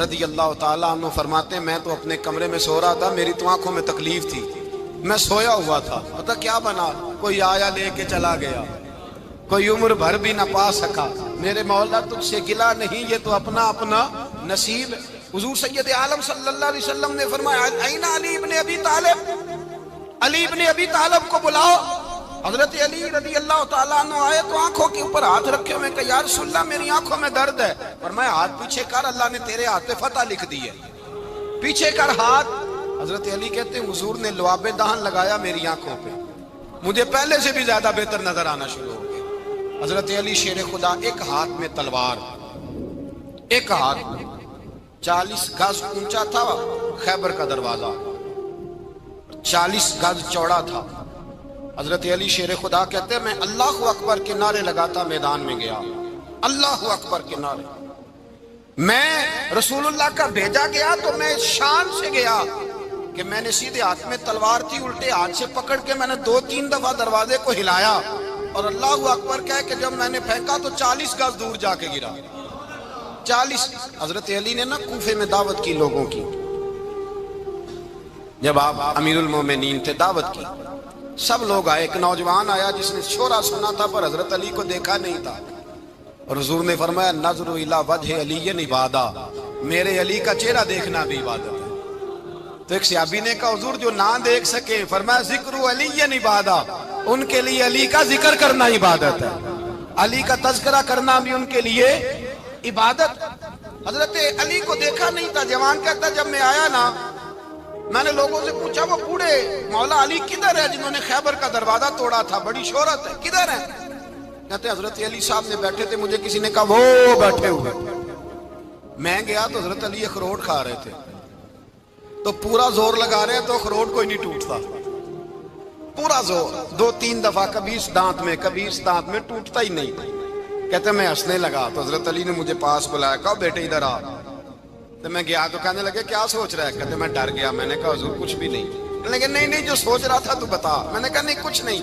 رضی اللہ تعالیٰ عنہ فرماتے ہیں میں تو اپنے کمرے میں سو رہا تھا، میری تو آنکھوں میں تکلیف تھی، میں سویا ہوا تھا، پتہ کیا بنا، کوئی آیا لے کے چلا گیا، کوئی عمر بھر بھی نہ پا سکا، میرے مولا تجھ سے گلا نہیں، یہ تو اپنا اپنا نصیب۔ حضور سید عالم صلی اللہ علیہ وسلم نے فرمایا این علی ابن ابی طالب، علی ابن ابی طالب کو بلاؤ۔ حضرت علی رضی اللہ تعالیٰ عنہ آئے تو آنکھوں کے اوپر ہاتھ رکھے ہوئے کہ یا رسول اللہ میری آنکھوں میں درد ہے۔ فرمایا ہاتھ پیچھے کر، اللہ نے تیرے ہاتھ پہ فتح لکھ دی ہے، پیچھے کر ہاتھ۔ حضرت علی کہتے ہیں حضور نے لعاب دہن لگایا میری آنکھوں پہ، مجھے پہلے سے بھی زیادہ بہتر نظر آنا شروع ہو گیا۔ حضرت علی شیر خدا، ایک ہاتھ میں تلوار، ایک ہاتھ 40 گز اونچا تھا خیبر کا دروازہ، 40 گز چوڑا تھا۔ حضرت علی شیر خدا کہتے ہیں میں اللہ اکبر کے نعرے لگاتا میدان میں گیا، اللہ اکبر کے نعرے۔ میں رسول اللہ کا بھیجا گیا تو میں شان سے گیا کہ میں نے سیدھے ہاتھ میں تلوار تھی، الٹے ہاتھ سے پکڑ کے میں نے 2-3 دفعہ دروازے کو ہلایا اور اللہ اکبر کہہ کہ جب میں نے پھینکا تو 40 گز دور جا کے گرا۔ 40۔ حضرت علی نے نا کوفے میں دعوت کی لوگوں کی، جب آپ امیر المومنین تھے، دعوت کی، سب لوگ آئے۔ ایک نوجوان آیا جس نے شورا سنا تھا پر حضرت علی کو دیکھا نہیں تھا، اور حضور نے فرمایا نظر الی وجہ علی عبادہ، میرے علی کا چہرہ دیکھنا بھی عبادت ہے۔ تو ایک صحابی نے کہا حضور جو نہ دیکھ سکے، فرمایا ذکر علی عبادہ، ان کے لیے علی کا ذکر کرنا عبادت ہے، علی کا تذکرہ کرنا بھی ان کے لیے عبادت۔ حضرت علی کو دیکھا نہیں تھا۔ جوان کہتا جب میں آیا نا، میں نے لوگوں سے پوچھا وہ بوڑھے مولا علی کدھر ہے جنہوں نے خیبر کا دروازہ توڑا تھا، بڑی شہرت ہے، کدھر ہے؟ کہتے حضرت علی صاحب نے بیٹھے تھے، مجھے کسی نے کہا وہ بیٹھے ہوئے۔ میں گیا تو حضرت علی اخروٹ کھا رہے تھے، تو پورا زور لگا رہے ہیں تو اخروٹ کوئی نہیں ٹوٹتا، پورا زور 2-3 دفعہ، کبھی اس دانت میں کبھی اس دانت میں، ٹوٹتا ہی نہیں۔ کہتے میں ہنسنے لگا تو حضرت علی نے مجھے پاس بلایا، کہا بیٹے ادھر آ۔ تو میں گیا تو کہنے لگے کیا سوچ رہا ہے؟ کہتے میں ڈر گیا۔ میں نے کہا حضور کچھ بھی نہیں۔ کہنے لگے نہیں جو سوچ رہا تھا تو بتا۔ میں نے کہا نہیں کچھ نہیں۔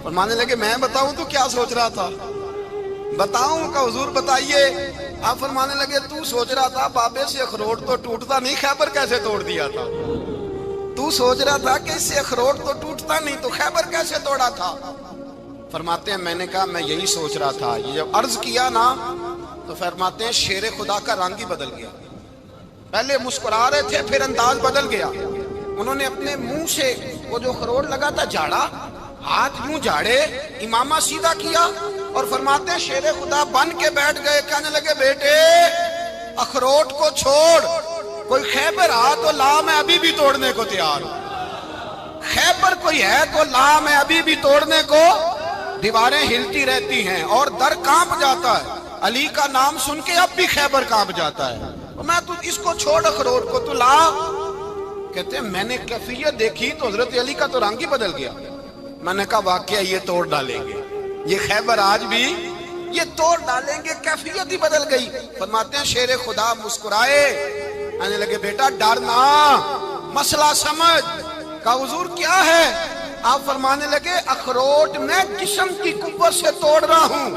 فرمانے لگے میں بتاؤں تو کیا سوچ رہا تھا؟ بتاؤں؟ کہ حضور بتائیے۔ آپ فرمانے لگے تو سوچ رہا تھا بابے سے اخروٹ تو ٹوٹتا نہیں، خیبر کیسے توڑ دیا تھا؟ تو سوچ رہا تھا کہ اس سے اخروٹ تو ٹوٹتا نہیں تو خیبر کیسے توڑا تھا؟ فرماتے ہیں میں نے کہا میں یہی سوچ رہا تھا۔ یہ جب عرض کیا نا تو فرماتے ہیں شیر خدا کا رنگ ہی بدل گیا، پہلے مسکرا رہے تھے پھر انداز بدل گیا۔ انہوں نے اپنے منہ سے وہ جو اخروٹ لگا تھا جھاڑا، ہاتھ یوں جھاڑے، امامہ سیدھا کیا، اور فرماتے ہیں شیر خدا بن کے بیٹھ گئے۔ کہنے لگے بیٹے اخروٹ کو چھوڑ، کوئی خیبر آ تو لا، میں ابھی بھی توڑنے کو تیار ہوں۔ خیبر کوئی ہے تو لا، میں ابھی بھی توڑنے کو۔ دیواریں ہلتی رہتی ہیں اور در کانپ جاتا ہے، علی کا نام سن کے اب بھی خیبر کانپ جاتا ہے۔ میں تو اس کو چھوڑ اخروٹ کو تو لا۔ کہتے ہیں میں نے کیفیت دیکھی تو حضرت علی کا تو رنگ ہی بدل گیا۔ میں نے کہا واقعہ یہ توڑ ڈالیں گے، یہ خیبر آج بھی یہ توڑ ڈالیں گے، کیفیت ہی بدل گئی۔ فرماتے ہیں شیر خدا مسکرائے، کہنے لگے بیٹا ڈرنا، مسئلہ سمجھ۔ کہا حضور کیا ہے؟ آپ فرمانے لگے اخروٹ میں جسم کی قوت سے توڑ رہا ہوں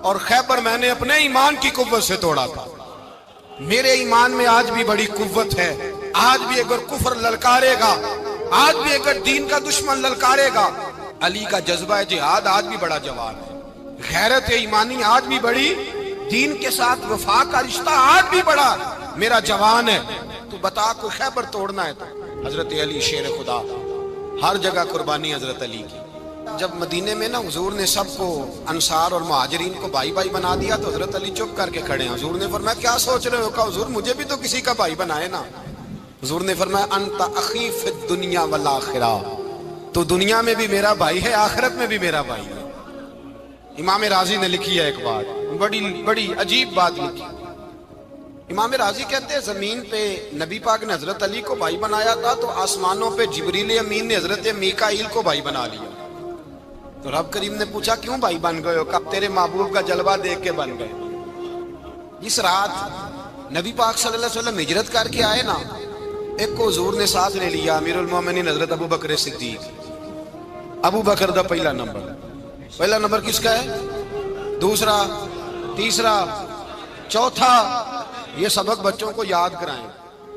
اور خیبر میں نے اپنے ایمان کی قوت سے توڑا تھا۔ میرے ایمان میں آج بھی بڑی قوت ہے، آج بھی اگر کفر للکارے گا، آج بھی اگر دین کا دشمن للکارے گا، علی کا جذبہ جہاد آج بھی بڑا جوان ہے، غیرت ایمانی آج بھی بڑی، دین کے ساتھ وفا کا رشتہ آج بھی بڑا میرا جوان ہے۔ تو بتا کوئی خیبر توڑنا ہے تو حضرت علی شیر خدا، ہر جگہ قربانی حضرت علی کی۔ جب مدینے میں نا حضور نے سب کو انصار اور مہاجرین کو بھائی بھائی بنا دیا تو حضرت علی چپ کر کے کھڑے ہیں۔ حضور نے فرمایا کیا سوچ رہے ہو؟ کہا حضور مجھے بھی تو کسی کا بھائی بنائے نا۔ حضور نے فرمایا انت اخی فی الدنیا والآخرہ، تو دنیا میں بھی میرا بھائی ہے، آخرت میں بھی میرا بھائی ہے۔ امام راضی نے لکھی ہے ایک بات، بڑی عجیب بات لکھی۔ امام راضی کہتے ہیں زمین پہ نبی پاک نے حضرت علی کو بھائی بنایا تھا تو آسمانوں پہ جبریل امین نے حضرت میکائیل کو بھائی بنا لیا۔ تو رب کریم نے پوچھا کیوں بھائی بن گئے ہو؟ کب تیرے محبوب کا جلوہ دیکھ کے بن گئے۔ جس رات نبی پاک صلی اللہ علیہ وسلم ہجرت کر کے آئے نا، ایک کو حضور نے ساتھ لے لیا، امیر المومنین حضرت ابو بکر صدیق۔ ابو بکر دا پہلا نمبر کس کا ہے؟ دوسرا، تیسرا، چوتھا، یہ سبق بچوں کو یاد کرائیں۔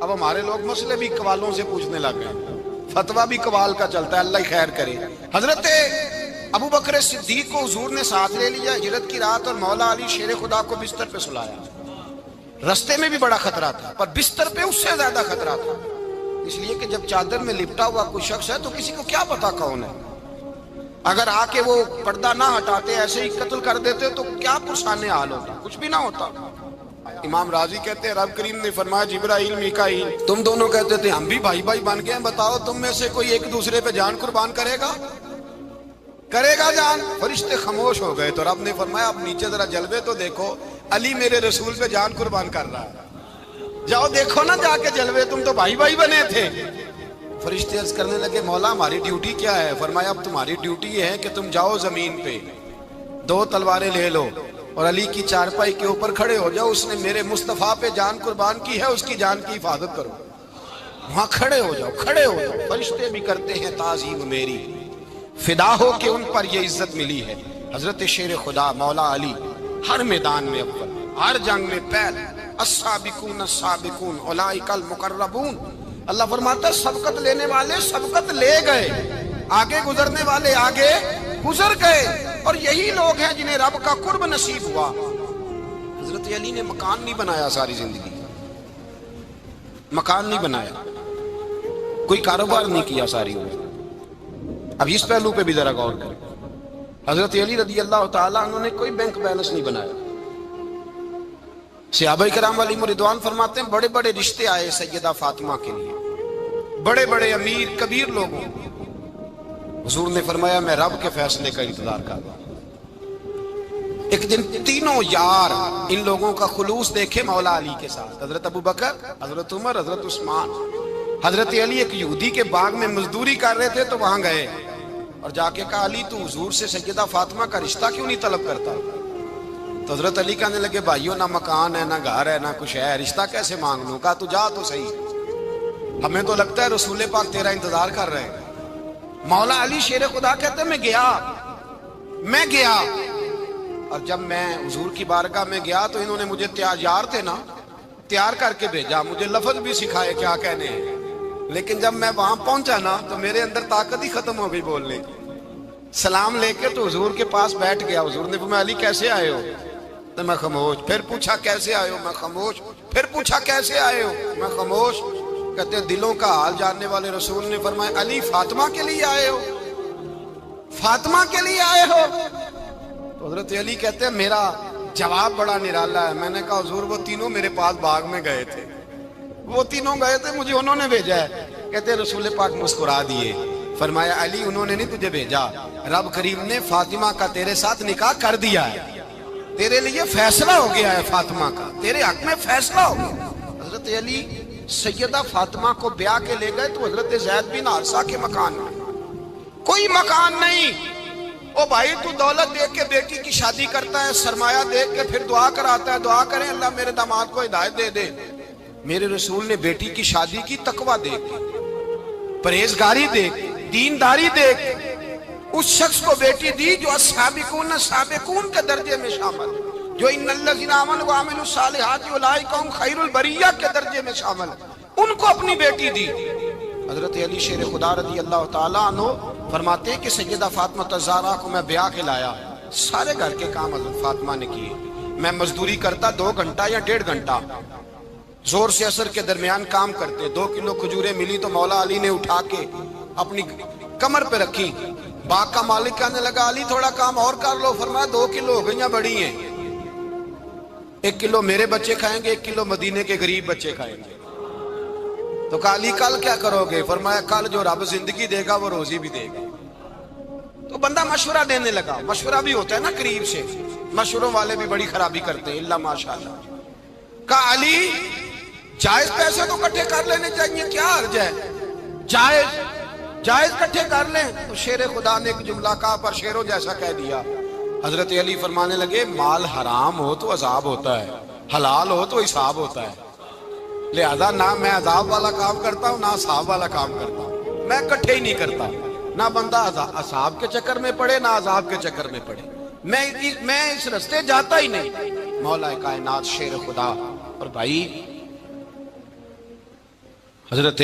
اب ہمارے لوگ مسئلے بھی قوالوں سے پوچھنے لگ گئے، فتویٰ بھی قوال کا چلتا ہے، اللہ ہی خیر کرے۔ حضرت ابو بکر صدیق کو حضور نے ساتھ لے لیا ہجرت کی رات، اور مولا علی شیر خدا کو بستر پہ سلایا۔ رستے میں بھی بڑا خطرہ تھا پر بستر پہ اس سے زیادہ خطرہ تھا، اس لیے کہ جب چادر میں لپٹا ہوا کوئی شخص ہے تو کسی کو کیا پتا کون ہے، اگر آ کے وہ پردہ نہ ہٹاتے ایسے ہی قتل کر دیتے تو کیا پرسانے حال ہوتا، کچھ بھی نہ ہوتا۔ امام راضی کہتے ہیں رب کریم نے فرمایا جبرائیل میکائیل تم دونوں کہتے تھے ہم بھی بھائی بھائی بن گئے ہیں، بتاؤ تم میں سے کوئی ایک دوسرے پہ جان قربان کرے گا؟ کرے گا جان؟ فرشتے خاموش ہو گئے تو رب نے فرمایا اب نیچے ذرا جلوے تو دیکھو، علی میرے رسول پہ جان قربان کر رہا ہے، جاؤ دیکھو نا جا کے جلوے، تم تو بھائی بھائی بنے تھے۔ فرشتے عرض کرنے لگے مولا ہماری ڈیوٹی کیا ہے؟ فرمایا اب تمہاری ڈیوٹی یہ ہے کہ تم جاؤ زمین پہ، 2 تلواریں لے لو اور علی کی چارپائی کے اوپر کھڑے ہو جاؤ، اس نے میرے مصطفیٰ پہ جان قربان کی ہے، اس کی جان کی حفاظت کرو۔ وہاں کھڑے ہو جاؤ، کھڑے ہو جاؤ۔ فرشتے بھی کرتے ہیں تعظیم میری، فدا ہو کہ ان پر یہ عزت ملی ہے۔ حضرت شیر خدا مولا علی ہر میدان میں اول، ہر جنگ میں پہل، السابقون السابقون اولئک المقربون۔ اللہ فرماتا ہے سبقت لینے والے سبقت لے گئے، آگے گزرنے والے آگے گزر گئے، اور یہی لوگ ہیں جنہیں رب کا قرب نصیب ہوا۔ حضرت علی نے مکان نہیں بنایا ساری زندگی، مکان نہیں بنایا، کوئی کاروبار نہیں کیا ساری عمر۔ اب اس پہلو پہ بھی ذرا غور کریں، حضرت علی رضی اللہ تعالیٰ عنہ نے کوئی بینک بیلنس نہیں بنایا۔ صحابہ کرام علیہم رضوان فرماتے ہیں بڑے بڑے رشتے آئے سیدہ فاطمہ کے لیے، بڑے بڑے امیر کبیر لوگوں، حضور نے فرمایا میں رب کے فیصلے کا انتظار کر رہا ہوں۔ ایک دن تینوں یار ان لوگوں کا خلوص دیکھے مولا علی کے ساتھ، حضرت ابو بکر، حضرت عمر، حضرت عثمان۔ حضرت علی ایک یہودی کے باغ میں مزدوری کر رہے تھے تو وہاں گئے اور جا کے کہا علی تو حضور سے سیدہ فاطمہ کا رشتہ کیوں نہیں طلب کرتا؟ تو حضرت علی کہنے لگے بھائیوں نہ مکان ہے نہ گھر ہے نہ کچھ ہے، رشتہ کیسے مانگ لوں؟ کہا تو جا تو صحیح، ہمیں تو لگتا ہے رسول پاک تیرا انتظار کر رہے ہیں۔ مولا علی شیر خدا کہتے ہیں میں گیا اور جب میں حضور کی بارگاہ میں گیا تو انہوں نے مجھے تیار تھے نا، تیار کر کے بھیجا، مجھے لفظ بھی سکھائے کیا کہنے ہیں، لیکن جب میں وہاں پہنچا نا تو میرے اندر طاقت ہی ختم ہو گئی بولنے کی۔ سلام لے کے تو حضور کے پاس بیٹھ گیا، حضور نے فرمایا علی کیسے آئے ہو؟ تو میں خاموش، پھر پوچھا کیسے آئے ہو؟ میں خاموش، پھر پوچھا کیسے آئے ہو؟ میں خاموش۔ کہتے ہیں دلوں کا حال جاننے والے رسول نے فرمایا علی فاطمہ کے لیے آئے ہو؟ فاطمہ کے لیے آئے ہو؟ تو حضرت علی کہتے ہیں میرا جواب بڑا نرالا ہے۔ میں نے کہا حضور وہ تینوں میرے پاس باغ میں گئے تھے، وہ تینوں گئے تھے، مجھے انہوں نے بھیجا ہے۔ کہتے ہیں رسول پاک مسکرا دیے، فرمایا علی انہوں نے نہیں تجھے بھیجا، رب کریم نے فاطمہ کا تیرے ساتھ نکاح کر دیا ہے، تیرے لیے فیصلہ ہو گیا ہے، فاطمہ کا تیرے حق میں فیصلہ ہو گیا۔ حضرت علی سیدہ فاطمہ کو بیاہ کے لے گئے تو حضرت زید بن حارثہ کے مکان میں کوئی مکان نہیں۔ او بھائی تو دولت دیکھ کے بیٹی کی شادی کرتا ہے، سرمایہ دیکھ کے پھر دعا کراتا ہے، دعا کریں اللہ میرے داماد کو ہدایت دے دے۔ میرے رسول نے بیٹی کی شادی کی تقوی دیکھ کے، پرہیزگاری دیکھ کے، دینداری دیکھ کے اس شخص کو بیٹی دی جو السابقون سابقون کے درجے میں شامل، جو ان الذین آمنوا وعملوا الصالحات اولئک هم خیر البریہ کے درجے میں شامل، ان کو اپنی بیٹی دی۔ حضرت علی شیر خدا رضی اللہ تعالیٰ عنہ فرماتے ہیں کہ سیدہ فاطمہ الزہرا کو میں بیاہ کے لایا، سارے گھر کے کام حضرت فاطمہ نے کیے، میں مزدوری کرتا 2 گھنٹہ یا 1.5 گھنٹہ، زور سے عصر کے درمیان کام کرتے، 2 کلو کھجوریں ملی تو مولا علی نے اٹھا کے اپنی کمر پہ رکھی۔ باغ کا مالک کہنے لگا علی تھوڑا کام اور کر لو، فرمایا 2 کلو ہو گئیاں بڑی ہیں، 1 کلو میرے بچے کھائیں گے، 1 کلو مدینے کے غریب بچے کھائیں گے۔ تو کہا علی کل کیا کرو گے؟ فرمایا کل جو رب زندگی دے گا وہ روزی بھی دے گا۔ تو بندہ مشورہ دینے لگا، مشورہ بھی ہوتا ہے نا قریب سے، مشوروں والے بھی بڑی خرابی کرتے ہیں اللہ ماشاءاللہ۔ کہا علی جائز پیسے تو کٹھے کر لینے چاہیے، کیا حرج ہے، جائز کٹھے کر لیں۔ تو شیر خدا نے ایک جملہ کہا پر شیروں جیسا کہہ دیا۔ حضرت علی فرمانے لگے مال حرام ہو تو عذاب ہوتا ہے، حلال ہو تو حساب ہوتا ہے، لہذا نہ میں عذاب والا کام کرتا ہوں نہ حساب والا کام کرتا ہوں، میں کٹھے ہی نہیں کرتا، نہ بندہ حساب کے چکر میں پڑے نہ عذاب کے چکر میں پڑے، میں اس رستے جاتا ہی نہیں۔ مولا کائنات شیر خدا۔ اور بھائی حضرت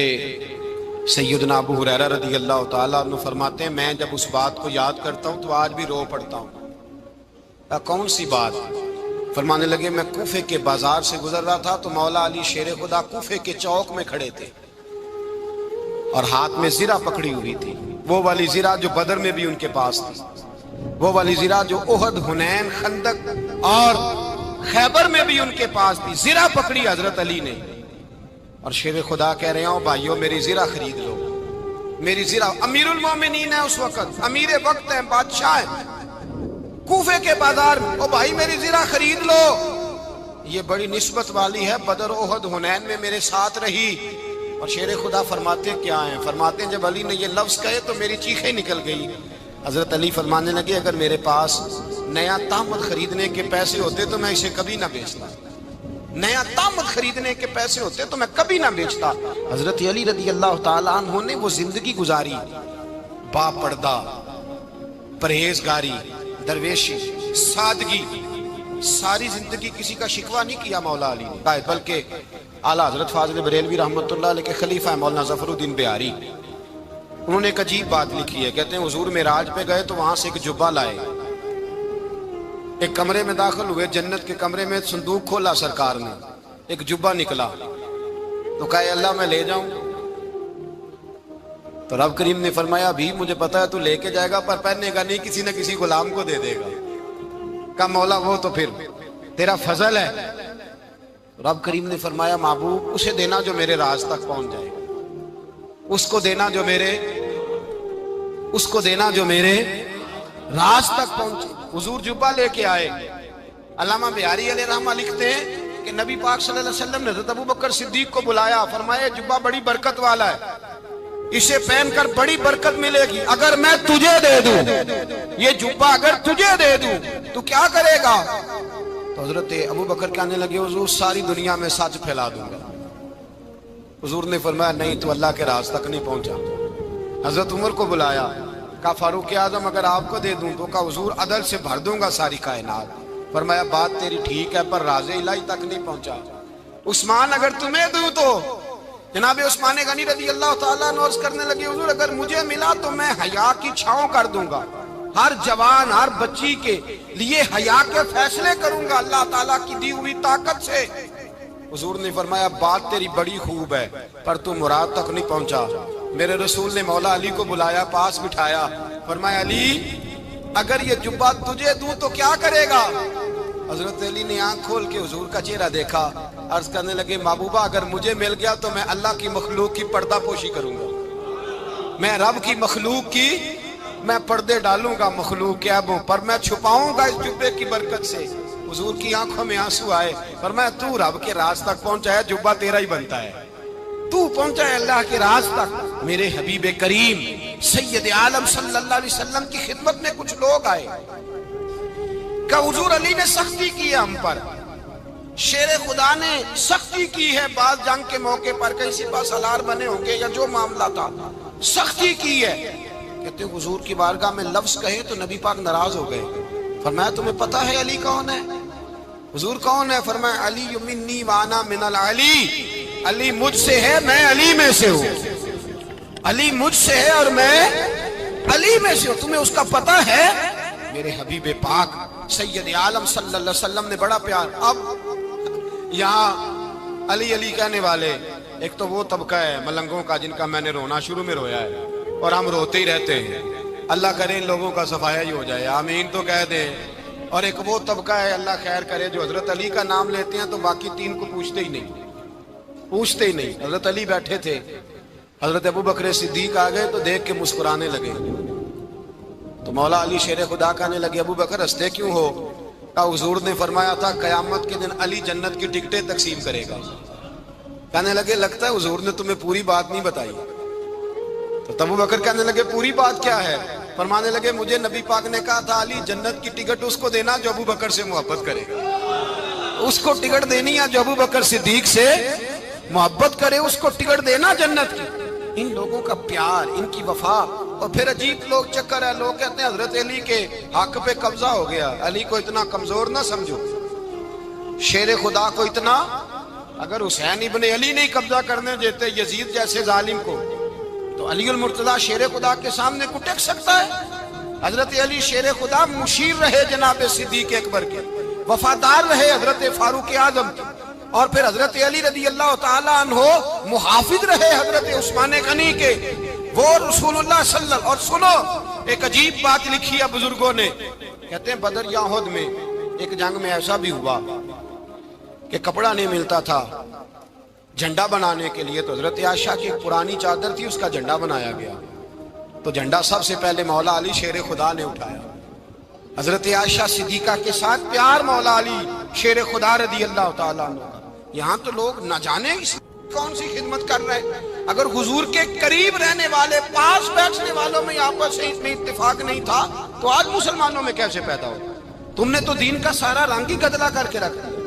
سیدنا ابو ہریرہ رضی اللہ تعالیٰ عنہ فرماتے ہیں میں جب اس بات کو یاد کرتا ہوں تو آج بھی رو پڑتا ہوں۔ کون سی بات؟ فرمانے لگے میں کوفے کے بازار سے گزر رہا تھا تو مولا علی شیر خدا کوفے کے چوک میں کھڑے تھے اور ہاتھ میں زرہ پکڑی ہوئی تھی، وہ والی زرہ جو بدر میں بھی ان کے پاس تھی، وہ والی زرہ جو احد، حنین، خندق اور خیبر میں بھی ان کے پاس تھی۔ زرہ پکڑی حضرت علی نے اور شیر خدا کہہ رہے ہوں بھائیوں میری زرہ خرید لو، میری زرہ امیر المومنین ہے اس وقت، امیر وقت ہے، بادشاہ ہے کوفے کے بازار میں، او بھائی میری زرہ خرید لو، یہ بڑی نسبت والی ہے، بدر احد حنین میں میرے ساتھ رہی۔ اور شیر خدا فرماتے کیا ہیں؟ فرماتے ہیں جب علی نے یہ لفظ کہے تو میری چیخیں نکل گئی۔ حضرت علی فرمانے لگے اگر میرے پاس نیا تامت خریدنے کے پیسے ہوتے تو میں اسے کبھی نہ بیچتا، نیا تامت خریدنے کے پیسے ہوتے تو میں کبھی نہ بیچتا۔ حضرت علی رضی اللہ تعالیٰ عنہ نے وہ زندگی گزاری، با پردہ، پرہیزگاری، درویشی، سادگی، ساری زندگی کسی کا شکوہ نہیں کیا مولا علی نے، بلکہ اعلیٰ حضرت فاضل بریلوی رحمۃ اللہ علیہ کے خلیفہ مولانا ظفر الدین بہاری، انہوں نے ایک عجیب بات لکھی ہے، کہتے ہیں حضور معراج پہ گئے تو وہاں سے ایک جبہ لائے، ایک کمرے میں داخل ہوئے، جنت کے کمرے میں صندوق کھولا سرکار نے، ایک جبہ نکلا تو کہا اے اللہ میں لے جاؤں؟ تو رب کریم نے فرمایا ابھی مجھے پتا ہے تو لے کے جائے گا پر پہننے گا نہیں، کسی نہ کسی غلام کو دے دے گا۔ کہا مولا وہ تو پھر تیرا فضل ہے۔ رب کریم نے فرمایا محبوب اسے دینا جو میرے راز تک پہنچ جائے، اس کو دینا جو میرے راز تک پہنچے۔ حضور جبہ لے کے آئے۔ علامہ بہاری علیہ رحمہ لکھتے ہیں کہ نبی پاک صلی اللہ علیہ وسلم نے حضرت ابوبکر صدیق کو بلایا، فرمایا جبہ بڑی برکت والا ہے، اسے پہن کر بڑی برکت ملے گی، اگر میں تجھے دے دوں یہ جبہ، اگر تجھے دے دوں تو کیا کرے گا؟ تو حضرت ابوبکر کہنے لگے حضور ساری دنیا میں سچ پھیلا دوں گا۔ حضور نے فرمایا نہیں تو اللہ کے راز تک نہیں پہنچا۔ حضرت عمر کو بلایا، کہا فاروق اعظم اگر آپ کو دے دوں تو کہا حضور عدل سے بھر دوں گا ساری کائنات۔ فرمایا بات تیری ٹھیک ہے پر راز الہی تک نہیں پہنچا۔ عثمان اگر تمہیں دوں تو جناب عثمان غنی رضی اللہ تعالیٰ عنہ عرض کرنے لگے حضور اگر مجھے ملا تو میں حیا کی چھاؤں کر دوں گا، ہر جوان ہر بچی کے لیے حیا کے فیصلے کروں گا اللہ تعالیٰ کی دی ہوئی طاقت سے۔ حضور نے فرمایا بات تیری بڑی خوب ہے پر تو مراد تک نہیں پہنچا۔ میرے رسول نے مولا علی کو بلایا، پاس بٹھایا، فرمایا علی اگر یہ جبہ تجھے دوں تو کیا کرے گا؟ حضرت علی نے آنکھ کھول کے حضور کا چہرہ دیکھا، عرض کرنے لگے محبوبہ اگر مجھے مل گیا تو میں اللہ کی مخلوق کی پردہ پوشی کروں گا، میں رب کی مخلوق کی میں پردے ڈالوں گا مخلوق کے عیبوں پر، میں چھپاؤں گا اس جبے کی برکت سے۔ حضور کی آنکھوں میں آنسو آئے، فرمایا تو رب کے راز تک پہنچا ہے، جبہ تیرا ہی بنتا ہے، تو پہنچا ہے اللہ کے راز تک۔ میرے حبیب کریم سید عالم صلی اللہ علیہ وسلم کی خدمت میں کچھ لوگ آئے کہ حضور علی نے سختی کی ہے ہم پر، شیر خدا نے سختی کی ہے، بعض جنگ کے موقع پر کہیں سپاہ سالار بنے ہوں گے یا جو معاملہ تھا سختی کی ہے۔ کہتے ہیں حضور کی بارگاہ میں لفظ کہے تو نبی پاک ناراض ہو گئے۔ فرمایا تمہیں پتا ہے علی کون ہے؟ حضور کون ہے؟ فرمایا علی منی وانا من العلی، علی مجھ سے ہے میں علی میں سے ہوں، علی مجھ سے ہے اور میں علی میں سے ہوں، تمہیں اس کا پتہ ہے؟ میرے حبیب پاک سید عالم صلی اللہ علیہ وسلم نے بڑا پیار۔ اب یہاں علی علی کہنے والے ایک تو وہ طبقہ ہے ملنگوں کا جن کا میں نے رونا شروع میں رویا ہے اور ہم روتے ہی رہتے ہیں، اللہ کرے ان لوگوں کا صفایا ہی ہو جائے، آمین تو کہہ دیں۔ اور ایک وہ طبقہ ہے اللہ خیر کرے جو حضرت علی کا نام لیتے ہیں تو باقی تین کو پوچھتے ہی نہیں۔ حضرت علی بیٹھے تھے، حضرت ابوبکر صدیق آ گئے تو دیکھ کے مسکرانے لگے، تو مولا علی شیر خدا کہنے لگے ابوبکر ہنستے کیوں ہو؟ کہا حضور نے فرمایا تھا قیامت کے دن علی جنت کی ٹکٹیں تقسیم کرے گا۔ کہنے لگے لگتا ہے حضور نے تمہیں پوری بات نہیں بتائی۔ تو ابوبکر کہنے لگے پوری بات کیا ہے؟ فرمانے لگے مجھے نبی پاک نے کہا تھا علی جنت کی ٹکٹ اس کو دینا جو ابوبکر سے محبت کرے گا، اس کو ٹکٹ دینی ہے جو ابوبکر صدیق سے محبت کرے، اس کو ٹکٹ دینا جنت کی۔ ان لوگوں کا پیار، ان کی وفا۔ اور پھر عجیب لوگ چکر ہے، لوگ کہتے ہیں حضرت علی کے حق پہ قبضہ ہو گیا، علی کو اتنا کمزور نہ سمجھو، شیر خدا کو اتنا، اگر حسین ابن علی نہیں قبضہ کرنے دیتے یزید جیسے ظالم کو تو علی المرتضیٰ شیر خدا کے سامنے کو ٹک سکتا ہے؟ حضرت علی شیر خدا مشیر رہے جناب صدیق اکبر کے، وفادار رہے حضرت فاروق اعظم کے، اور پھر حضرت علی رضی اللہ تعالیٰ عنہ محافظ رہے حضرت عثمان غنی کے، وہ رسول اللہ صلی اللہ۔ اور سنو ایک عجیب بات لکھی ہے بزرگوں نے، کہتے ہیں بدر یا احد میں ایک جنگ میں ایسا بھی ہوا کہ کپڑا نہیں ملتا تھا، جھنڈا بنانے کے لیے تو حضرت عائشہ کی ایک پرانی چادر تھی، اس کا جھنڈا بنایا گیا. تو جھنڈا سب سے پہلے مولا علی شیر خدا نے اٹھایا. حضرت عائشہ صدیقہ کے ساتھ پیار مولا علی شیر خدا رضی اللہ تعالیٰ عنہ کا. یہاں تو لوگ نہ جانے کون سی خدمت کر رہے ہیں. اگر حضور کے قریب رہنے والے، پاس بیٹھنے والوں میں آپس میں اتفاق نہیں تھا تو آج مسلمانوں میں کیسے پیدا ہو؟ تم نے تو دین کا سارا رنگ ہی گدلا کر کے رکھ دیا.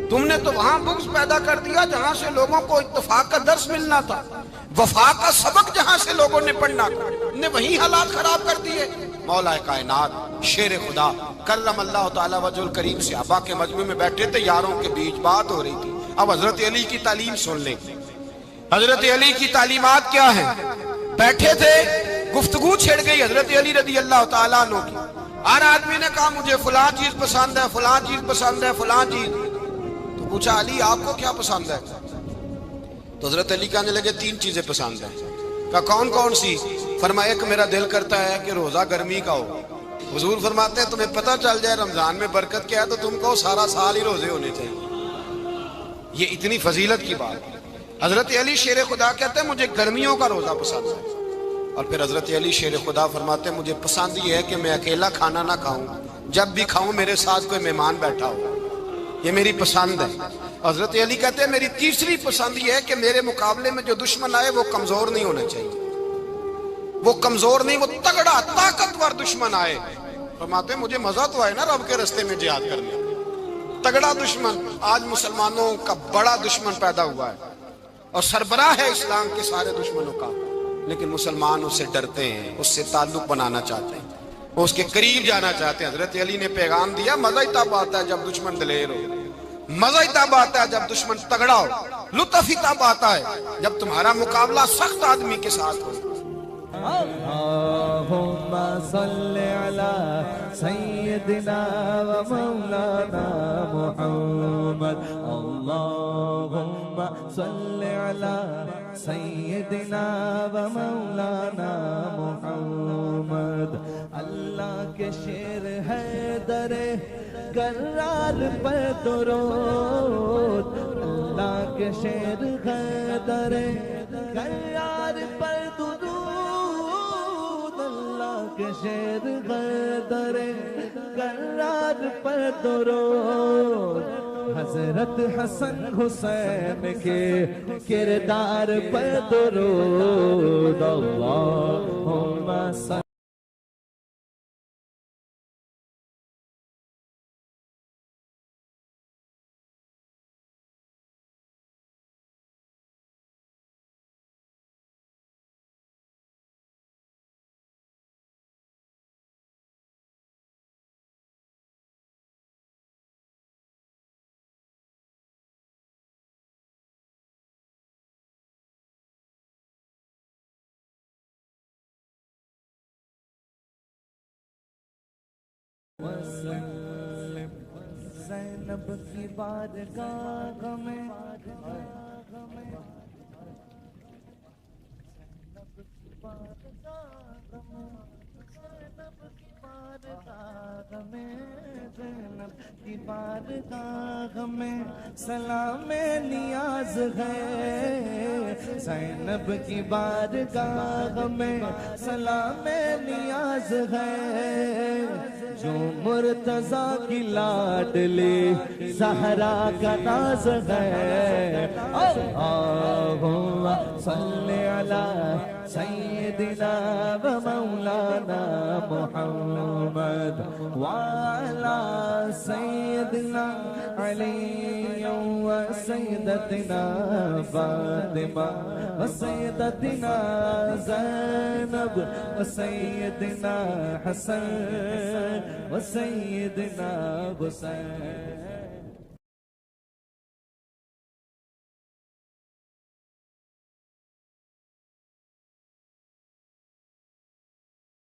تم نے تو وہاں بغض پیدا کر دیا جہاں سے لوگوں کو اتفاق کا درس ملنا تھا، وفا کا سبق جہاں سے لوگوں نے پڑھنا تھا، نے وہی حالات خراب کر دیے. مولا کائنات شیر خدا کرم اللہ تعالیٰ وجہ الکریم صحابہ کے مجمع میں بیٹھے تھے، یاروں کے بیچ بات ہو رہی تھی. اب حضرت علی کی تعلیم سن لیں. حضرت علی کی تعلیمات کیا ہیں؟ بیٹھے تھے، گفتگو چھڑ گئی حضرت علی رضی اللہ تعالیٰ عنہ کی. ہر آدمی نے کہا مجھے فلاں چیز پسند ہے، فلاں چیز پسند ہے، فلاں چیز. تو پوچھا علی آپ کو کیا پسند ہے؟ تو حضرت علی کہنے لگے 3 چیزیں پسند ہیں. کہا کون کون سی؟ فرمایا ایک میرا دل کرتا ہے کہ روزہ گرمی کا ہو. حضور فرماتے ہیں تمہیں پتہ چل جائے رمضان میں برکت کیا ہے تو تم کو سارا سال ہی روزے ہونے چاہیے. یہ اتنی فضیلت کی بات. حضرت علی شیر خدا کہتے ہیں مجھے گرمیوں کا روزہ پسند ہے. اور پھر حضرت علی شیر خدا فرماتے ہیں مجھے پسند یہ ہے کہ میں اکیلا کھانا نہ کھاؤں، جب بھی کھاؤں میرے ساتھ کوئی مہمان بیٹھا ہو. یہ میری پسند ہے. حضرت علی کہتے ہیں میری تیسری پسند یہ ہے کہ میرے مقابلے میں جو دشمن آئے وہ کمزور نہیں ہونا چاہیے. وہ کمزور نہیں، وہ تگڑا طاقتور دشمن آئے. فرماتے ہیں مجھے مزہ تو آئے نا رب کے رستے میں جہاد کرنے. تگڑا دشمن. آج مسلمانوں کا بڑا دشمن پیدا ہوا ہے اور سربراہ ہے اسلام کے سارے دشمنوں کا، لیکن مسلمان اس سے ڈرتے ہیں، اس سے تعلق بنانا چاہتے ہیں، وہ اس کے قریب جانا چاہتے ہیں. حضرت علی نے پیغام دیا مزہ ہی تب آتا ہے جب دشمن دلیر ہو، مزہ ہی تب آتا ہے جب دشمن تگڑا ہو، لطف ہی تب آتا ہے جب تمہارا مقابلہ سخت آدمی کے ساتھ ہو. اللہم صلی علی سیدنا و مولانا محمد. اللہم صلی علی سیدنا و مولانا محمد. اللہ کے شیر ہے در کرار پر درود. اللہ کے شیر ہے در کرار پر درود. کے شیر غدر کرار پر درود. حضرت حسن حسین کے کردار پر درود. اللہم صلی وسلم. زینب کی بارگاہ میں زینب کی بارگاہ میں سلام نیاز ہے. زینب کی بارگاہ میں سلام نیاز ہے. جو مرتضیٰ کی لاڈلی زہرا کا ناز ہے. اللہم صلی علی سیدنا و مولانا محمد وعلی سیدنا علی و سیدتنا فاطمہ و سیدتنا زینب و سیدنا حسن و سیدنا حسین.